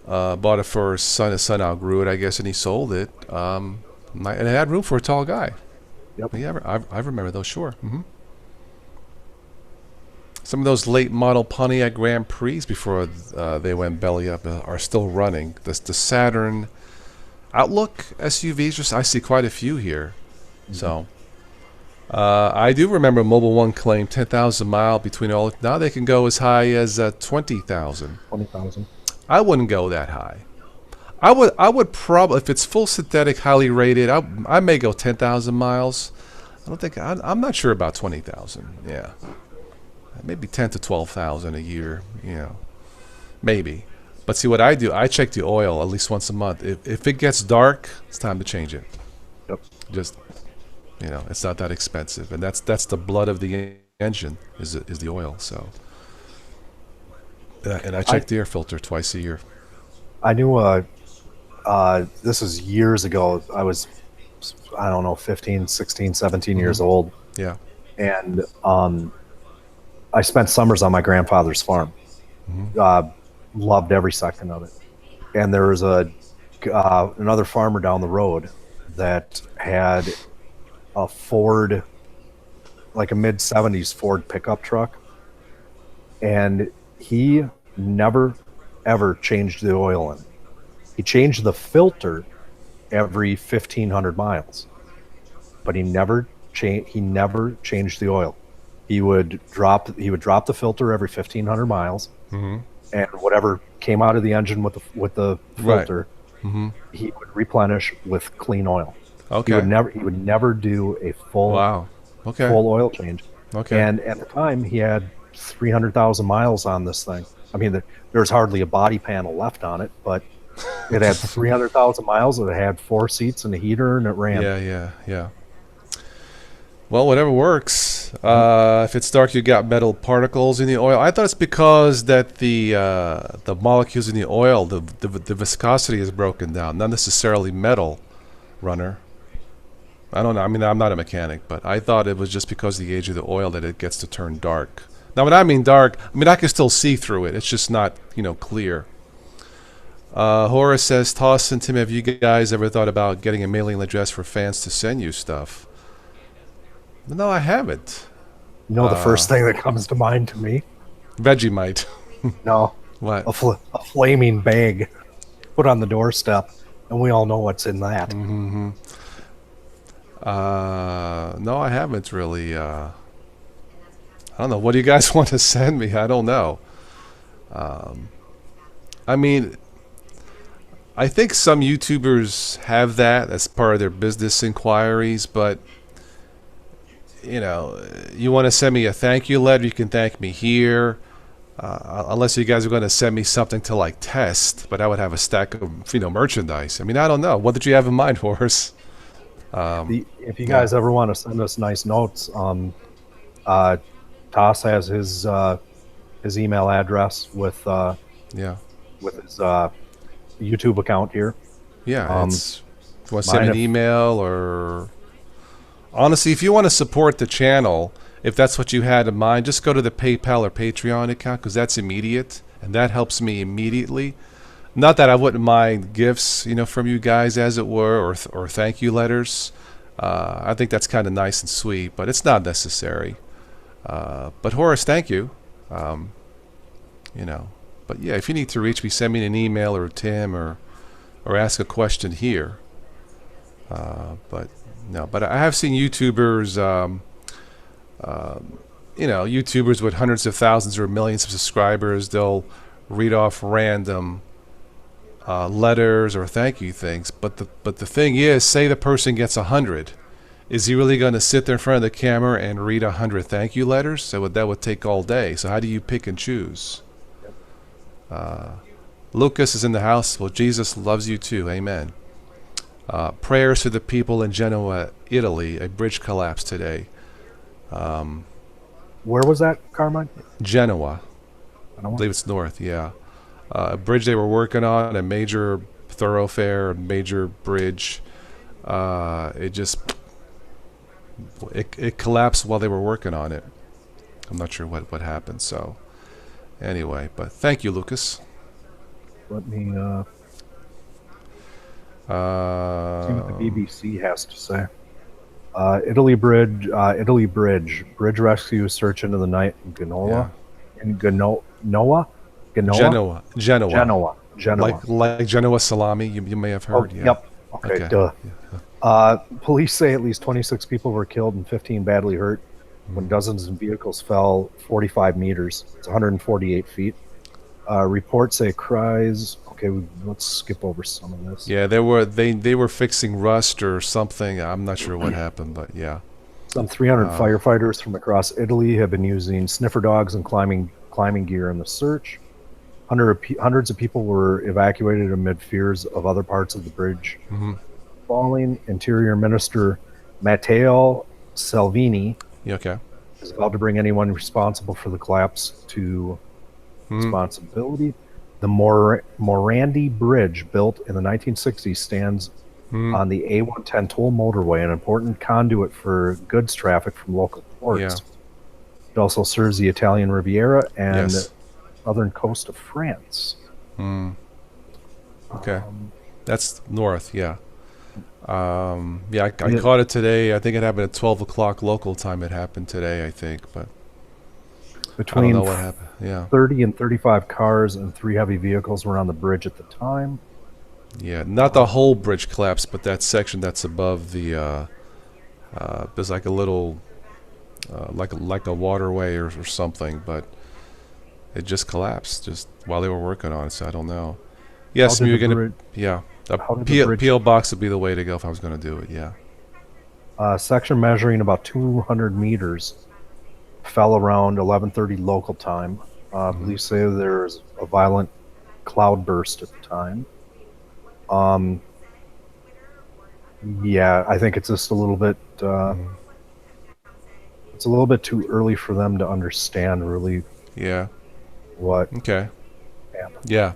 Bought it for his son. His son outgrew it, I guess, and he sold it. And it had room for a tall guy. Yep. Yeah, I remember those. Sure. Some of those late model Pontiac Grand Prix before they went belly up are still running. The Saturn Outlook SUVs, just I see quite a few here. So I do remember Mobile One claimed 10,000 mile between all. Now they can go as high as 20,000. 20,000. I wouldn't go that high. I would probably, if it's full synthetic, highly rated, I may go 10,000 miles. I don't think I'm not sure about 20,000. Yeah, maybe 10 to 12,000 a year. Maybe. But see what I do? I check the oil at least once a month. If it gets dark, it's time to change it. Yep. Just it's not that expensive, and that's the blood of the engine is the oil. So, and I check the air filter twice a year. I knew this is years ago. I was, I don't know, 15, 16, 17 years old. Yeah. And I spent summers on my grandfather's farm. Loved every second of it. And there was another farmer down the road that had a Ford, like a mid-70s Ford pickup truck. And he never, ever changed the oil in it. He changed the filter every 1,500 miles. But he never changed the oil. He would drop the filter every 1,500 miles, and whatever came out of the engine with the filter, he would replenish with clean oil. Okay. He would never do a full Wow. Okay. full oil change. Okay. And at the time, he had 300,000 miles on this thing. I mean, there's hardly a body panel left on it, but it had 300,000 miles. It had 4 seats and a heater, and it ran. Yeah. Well, whatever works. If it's dark, you got metal particles in the oil. I thought it's because that the molecules in the oil, the viscosity is broken down, not necessarily metal. Runner. I don't know. I mean, I'm not a mechanic, but I thought it was just because of the age of the oil that it gets to turn dark. Now, when I mean dark, I mean I can still see through it. It's just not, clear. Horace says, Toss and Tim, have you guys ever thought about getting a mailing address for fans to send you stuff? No, I haven't. You know, the first thing that comes to mind to me? Vegemite. No. What? A flaming bag put on the doorstep, and we all know what's in that. No, I haven't really. I don't know. What do you guys want to send me? I don't know. I mean, I think some YouTubers have that as part of their business inquiries, but you want to send me a thank you letter, you can thank me here. Unless you guys are going to send me something to like test, but I would have a stack of merchandise. I mean, I don't know. What did you have in mind, Horace? If you guys ever want to send us nice notes, Toss has his email address with his YouTube account here. Yeah, it's if you want to send me an email, or honestly, if you want to support the channel, if that's what you had in mind, just go to the PayPal or Patreon account, because that's immediate, and that helps me immediately. Not that I wouldn't mind gifts, from you guys, as it were, or thank you letters. I think that's kind of nice and sweet, but it's not necessary. But Horace, thank you. you know. But yeah, if you need to reach me, send me an email or Tim or ask a question here. But no, but I have seen YouTubers, YouTubers with hundreds of thousands or millions of subscribers. They'll read off random letters or thank you things. But the thing is, say the person gets 100. Is he really going to sit there in front of the camera and read 100 thank you letters? So that would take all day. So how do you pick and choose? Lucas is in the house. Well, Jesus loves you too. Amen. Prayers for the people in Genoa, Italy. A bridge collapsed today. Where was that, Carmine? Genoa. I I believe it's north, yeah. A bridge they were working on, a major thoroughfare, a major bridge. It collapsed while they were working on it. I'm not sure what happened, so anyway, but thank you, Lucas. Let me see what the BBC has to say. Italy Bridge rescue search into the night in Genoa. In Genoa. Like Genoa salami, you may have heard. Oh, yeah. Yep. Okay. Duh. Yeah. Police say at least 26 people were killed and 15 badly hurt when dozens of vehicles fell 45 meters. It's 148 feet. Reports say cries. Okay, let's skip over some of this. Yeah, they were fixing rust or something. I'm not sure what happened, but yeah. Some 300 firefighters from across Italy have been using sniffer dogs and climbing gear in the search. Hundreds of people were evacuated amid fears of other parts of the bridge falling. Interior Minister Matteo Salvini is about to bring anyone responsible for the collapse to responsibility. The Morandi Bridge, built in the 1960s, stands on the A110 toll motorway, an important conduit for goods traffic from local ports. Yeah. It also serves the Italian Riviera and the southern coast of France. Okay. That's north, yeah. I caught it today. I think it happened at 12 o'clock local time. It happened today, I think, but Between I don't know what happened. Yeah. 30 and 35 cars and 3 heavy vehicles were on the bridge at the time. Yeah, not the whole bridge collapsed, but that section that's above the there's like a little like a waterway or something, but it just collapsed just while they were working on it. So I don't know. Yes, you're gonna. Yeah, a PO box would be the way to go if I was going to do it. Yeah. Section measuring about 200 meters fell around 11:30 local time. Police say there was a violent cloud burst at the time. Yeah, I think it's just a little bit. It's a little bit too early for them to understand really. Yeah. What? Okay. Yeah.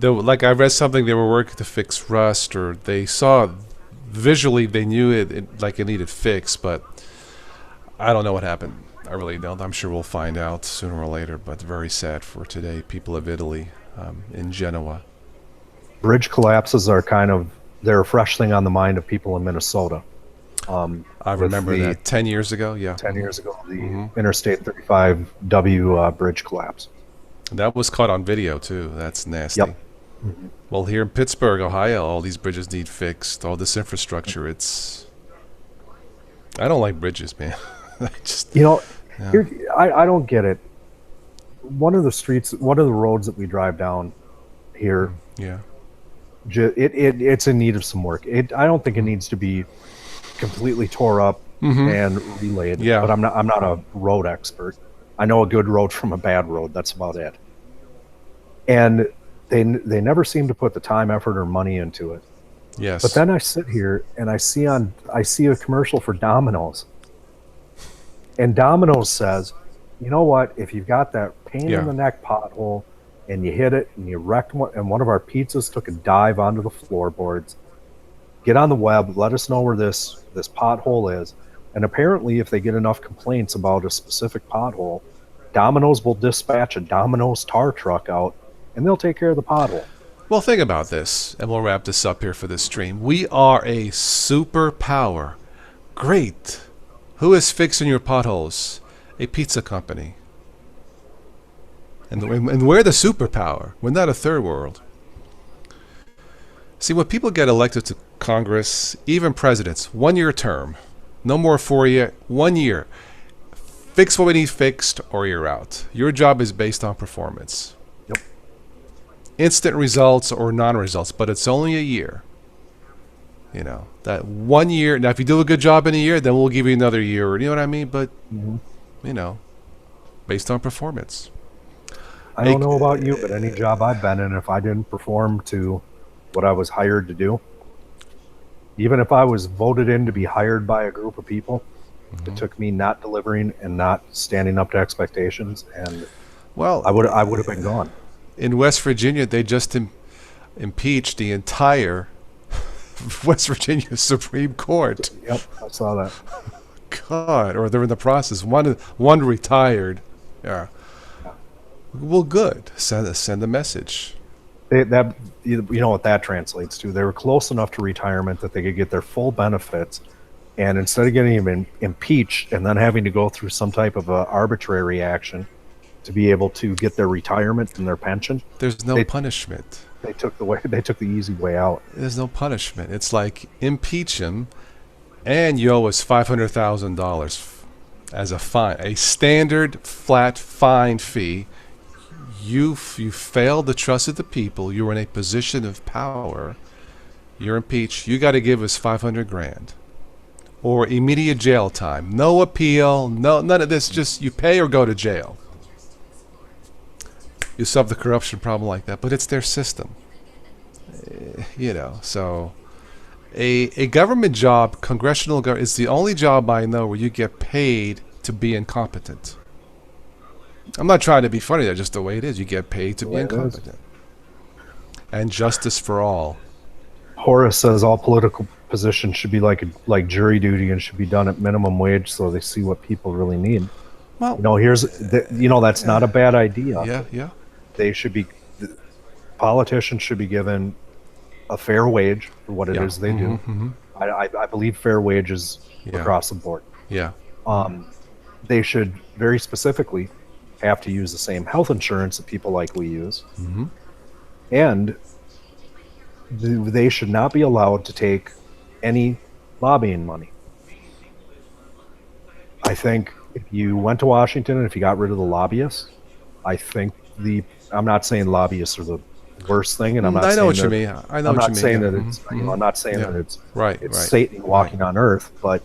Like I read something, they were working to fix rust, or they saw visually they knew it like it needed fixed, but I don't know what happened. I really don't. I'm sure we'll find out sooner or later, but very sad for today, people of Italy, in Genoa. Bridge collapses are they're a fresh thing on the mind of people in Minnesota. I remember that 10 years ago. Yeah. 10 years ago, the Interstate 35W bridge collapse. That was caught on video too. That's nasty. Yep. Well, here in Pittsburgh, Ohio, all these bridges need fixed. All this infrastructure, I don't like bridges, man. I don't get it. One of the roads that we drive down here, it's in need of some work. I don't think it needs to be completely tore up and relayed. Yeah. But I'm not a road expert. I know a good road from a bad road. That's about it. And they never seem to put the time, effort, or money into it. Yes. But then I sit here and I see a commercial for Domino's, and Domino's says, you know what? If you've got that pain in the neck pothole and you hit it and you wrecked one, and one of our pizzas took a dive onto the floorboards, get on the web. Let us know where this pothole is. And apparently, if they get enough complaints about a specific pothole, Domino's will dispatch a Domino's tar truck out, and they'll take care of the pothole. Well, think about this, and we'll wrap this up here for this stream. We are a superpower. Great. Who is fixing your potholes? A pizza company. And we're the superpower. We're not a third world. See, when people get elected to Congress, even presidents, 1 year term, no more 4 year, 1 year. Fix what we need fixed, or you're out. Your job is based on performance. Yep. Instant results or non-results, but it's only a year. You know, that 1 year. Now, if you do a good job in a year, then we'll give you another year. You know what I mean? But, you know, based on performance. I don't know about you, but any job I've been in, if I didn't perform to what I was hired to do, even if I was voted in to be hired by a group of people, it took me not delivering and not standing up to expectations, and Well, I would have been gone. in West Virginia, they just impeached the entire West Virginia Supreme Court. Yep, I saw that. God, or they're in the process. One retired. Yeah. Well, good. Send a message. That you know what that translates to. They were close enough to retirement that they could get their full benefits, and instead of getting them impeached and then having to go through some type of a arbitrary action to be able to get their retirement and their pension, There's no punishment. they took the easy way out. There's no punishment. It's like impeach him, and you owe us $500,000 as a fine, a standard flat fine fee. You failed the trust of the people. You were in a position of power. You're impeached. You got to give us $500,000, or immediate jail time. No appeal. No, none of this. Just you pay or go to jail. You solve the corruption problem like that, but it's their system. You know, so a government job, congressional government, is the only job I know where you get paid to be incompetent. I'm not trying to be funny. That's just the way it is. You get paid to be way it is. incompetent. And justice for all. Horace says all political positions should be like jury duty and should be done at minimum wage so they see what people really need. Well, That's not a bad idea. yeah. They should be, politicians should be given a fair wage for what it is they do. I believe fair wages across the board. Yeah. They should very specifically have to use the same health insurance that people like we use. And they should not be allowed to take any lobbying money. I think if you went to Washington and if you got rid of the lobbyists, I think I'm not saying lobbyists are the worst thing, and I'm not. I know saying what you that- mean. I know I'm what not you saying mean. that it's. I'm not saying that it's. Right. It's Satan walking on earth, but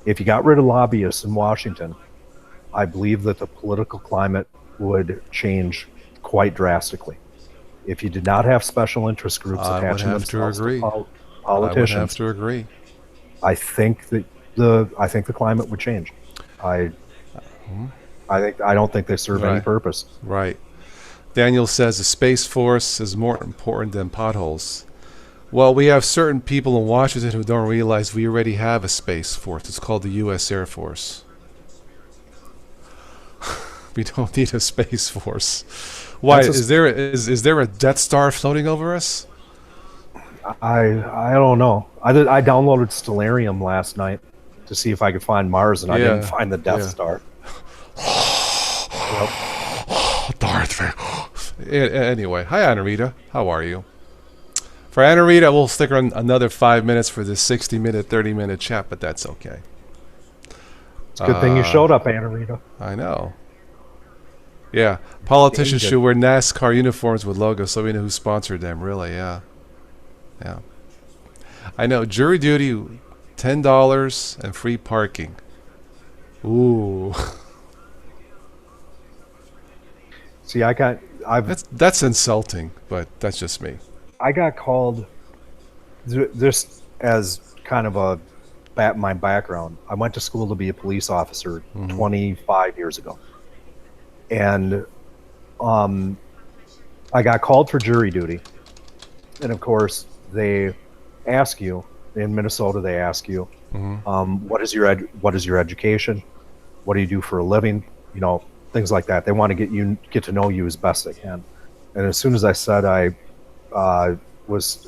if you got rid of lobbyists in Washington, I believe that the political climate would change quite drastically. If you did not have special interest groups I would attaching have to themselves agree. to I would politicians, have to agree. I think that the climate would change. I don't think they serve any Right. purpose. Right. Daniel says the Space Force is more important than potholes. Well, we have certain people in Washington who don't realize we already have a Space Force. It's called the U.S. Air Force. We don't need a Space Force. Why? Is there a Death Star floating over us? I don't know. I downloaded Stellarium last night to see if I could find Mars, and I didn't find the Death Star. Darth Vader. Anyway, hi Anarita. How are you? For Anarita, we'll stick around another 5 minutes for this 60-minute, 30-minute chat, but that's okay. It's a good thing you showed up, Anna Rita. I know. Yeah, politicians should wear NASCAR uniforms with logos so we know who sponsored them. Really, yeah. I know. Jury duty, $10 and free parking. Ooh. See, That's insulting, but that's just me. I got called just as kind of my background. I went to school to be a police officer 25 years ago. And I got called for jury duty. And of course, they ask you in Minnesota. They ask you, what is your education? What do you do for a living? You know, things like that. They want to get to know you as best they can. And as soon as I said I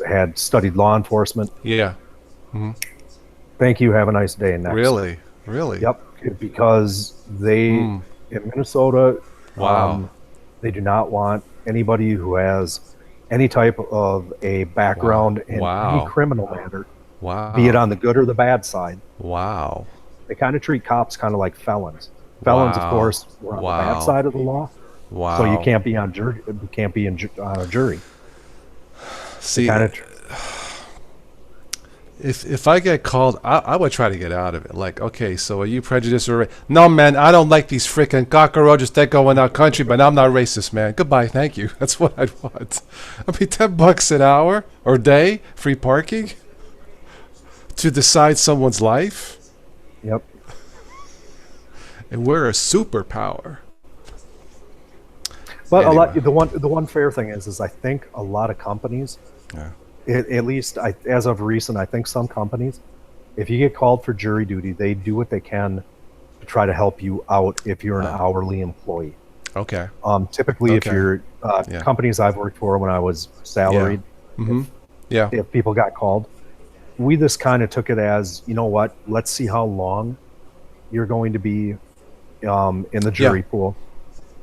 had studied law enforcement, Yeah. thank you. Have a nice day. Next. Really? Yep. Because they in Minnesota. Wow. They do not want anybody who has any type of a background in any Wow. criminal matter, be it Wow. on the good or the bad side. Wow. They kind of treat cops kind of like felons. Felons, of Wow. course, were on the bad Wow. side of the law, so you Wow. can't be on jury. You can't be on a jury. They See, kind of if I get called, I would try to get out of it. Like, okay, so are you prejudiced or no, man? I don't like these freaking cockroaches that go in our country, but I'm not racist, man. Goodbye, thank you. That's what I'd want. I mean, $10 an hour or day, free parking to decide someone's life, yep. and we're a superpower. But a lot Anyway, the one fair thing is I think a lot of companies, yeah, at least as of recent, I think some companies, if you get called for jury duty, they do what they can to try to help you out if you're an hourly employee. okay, Typically, if okay, you're yeah, companies I've worked for when I was yeah, salaried, mm-hmm, yeah, if people got called, we just kind of took it as, you know what, let's see how long you're going to be in the yeah, jury pool,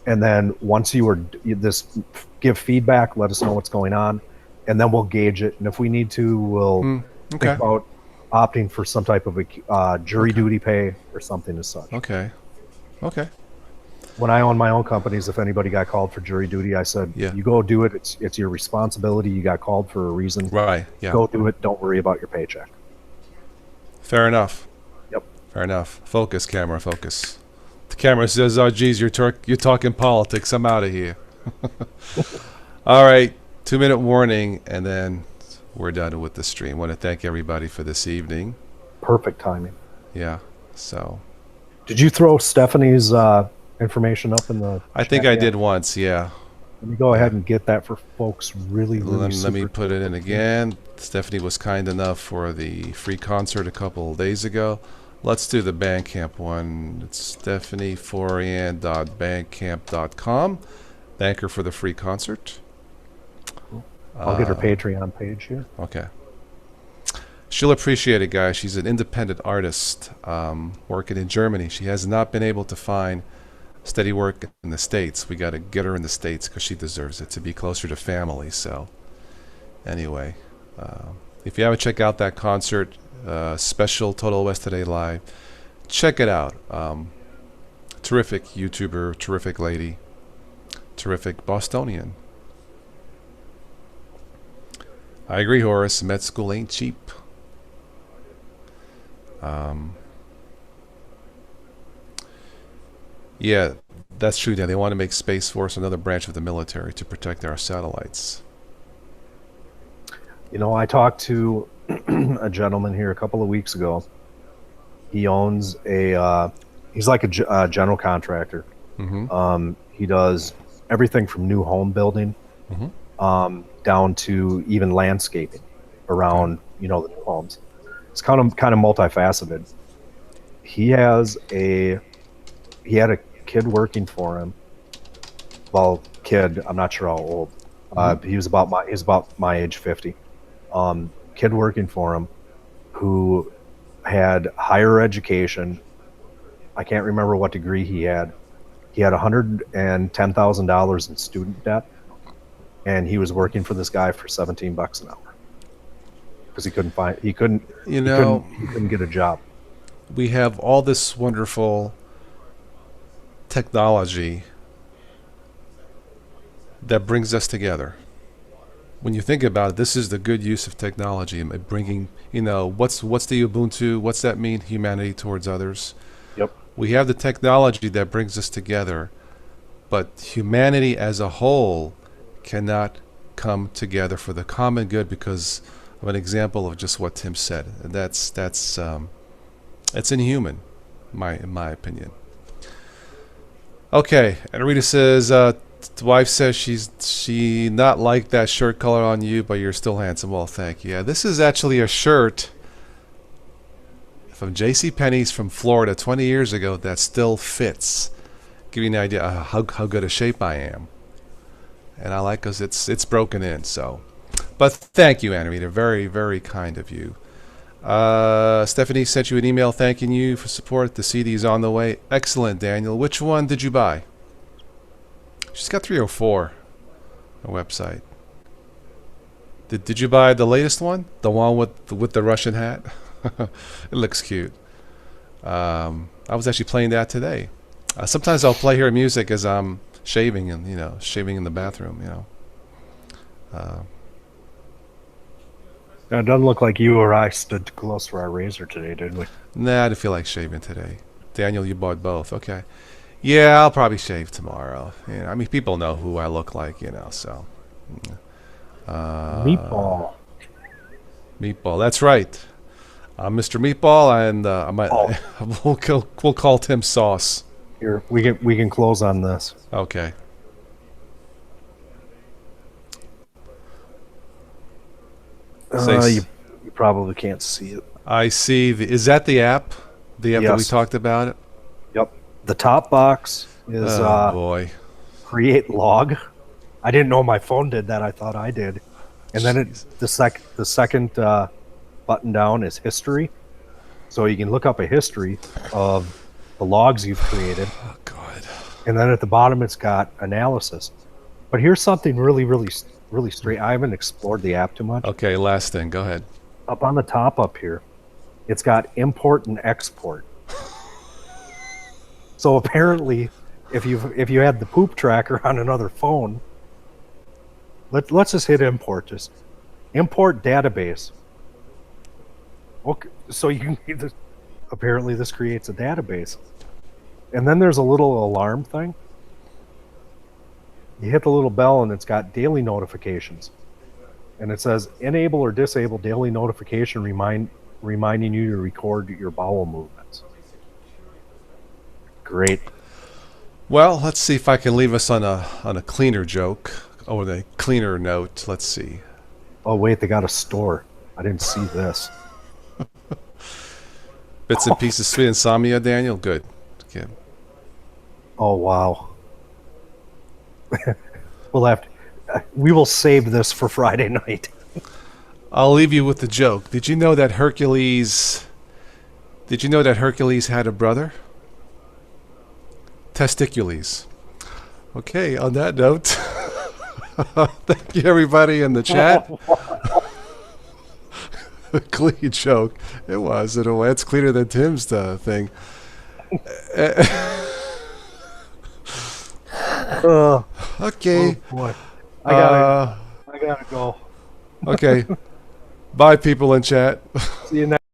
and then once you this give feedback, let us know what's going on, and then we'll gauge it, and if we need to, we'll think okay, about opting for some type of a jury okay, duty pay or something as such. okay, okay, When I owned my own companies, if anybody got called for jury duty, I said, yeah, "You go do it. It's your responsibility. You got called for a reason. right, yeah, Go do it. Don't worry about your paycheck." fair enough. Yep. Fair enough. Focus, camera, focus. The camera says, "Oh, geez, you're talking politics. I'm out of here." All right, 2 minute warning, and then we're done with the stream. Want to thank everybody for this evening. Perfect timing. Yeah. So Did you throw Stephanie's information up in the I think chat I yet? did once. Yeah. Let me go Yeah. ahead and get that for folks. Really, really Let me super. put it in again. Stephanie was kind enough for the free concert a couple of days ago. Let's do the Bandcamp one. It's stephanieforian.bandcamp.com. Thank her for the free concert. I'll get her Patreon page here. Okay. She'll appreciate it, guys. She's an independent artist working in Germany. She has not been able to find steady work in the States. We got to get her in the States because she deserves it to be closer to family. So, anyway, if you haven't checked out that concert, special Total West Today Live, check it out. Terrific YouTuber, terrific lady, terrific Bostonian. I agree, Horace. Med school ain't cheap. Yeah, that's true, Dan. They want to make Space Force another branch of the military to protect our satellites. You know, I talked to a gentleman here a couple of weeks ago. He owns he's like a general contractor. He does everything from new home building down to even landscaping around, the new homes. It's kind of multifaceted. He had a kid working for him. Well, kid, I'm not sure how old. He was about my age, 50. Kid working for him who had higher education. I can't remember what degree he had. He had $110,000 in student debt, and he was working for this guy for $17 an hour because he couldn't he couldn't get a job. We have all this wonderful technology that brings us together. When you think about it, this is the good use of technology and bringing, what's the Ubuntu? What's that mean? Humanity towards others. Yep. We have the technology that brings us together, but humanity as a whole cannot come together for the common good because of an example of just what Tim said. And that's it's inhuman, in my opinion. Okay, and Rita says, the wife says she not like that shirt color on you, but you're still handsome. Well, thank you. Yeah, this is actually a shirt from JCPenney's from Florida 20 years ago that still fits. Give you an idea of how good a shape I am. And I like because it's broken in. So, but thank you, Anna Rita. Very, very kind of you. Stephanie sent you an email thanking you for support. The CD is on the way. Excellent, Daniel. Which one did you buy? She's got 304. A website. Did you buy the latest one? The one with the Russian hat? It looks cute. I was actually playing that today. Sometimes I'll play her music as I'm shaving and shaving in the bathroom. Now, it doesn't look like you or I stood close to our razor today, did we? Nah, I didn't feel like shaving today. Daniel, you bought both. Okay. Yeah, I'll probably shave tomorrow. I mean, people know who I look like, so. Meatball. Meatball. That's right. I'm Mr. Meatball, and we'll call Tim Sauce. Here, we can close on this. Okay. You probably can't see it. I see. Is that the app? The app that we Yes. talked about? Yep. The top box is Oh, boy. create log. I didn't know my phone did that. I thought I did. And then the second button down is history. So you can look up a history of the logs you've created. Oh, God. And then at the bottom it's got analysis. But here's something really, really, really straight. I haven't explored the app too much. Okay, last thing. Go ahead. Up on the top up here, it's got import and export. So apparently, if you had the poop tracker on another phone, let's just hit import. Just import database. Okay, so you can apparently this creates a database, and then there's a little alarm thing. You hit the little bell, and it's got daily notifications, and it says enable or disable daily notification reminding you to record your bowel movements. Great. Well, let's see if I can leave us on a cleaner joke or a cleaner note. Let's see. Oh wait, they got a store. I didn't see this. Bits and pieces, sweet insomnia, Daniel. Good. Okay. Oh wow. We will save this for Friday night. I'll leave you with the joke. Did you know that Hercules had a brother? Testicules. Okay, on that note, thank you everybody in the chat. Clean joke. It was, in a way. It's cleaner than Tim's thing. Okay. Oh boy. I gotta go. Okay. Bye, people in chat. See you next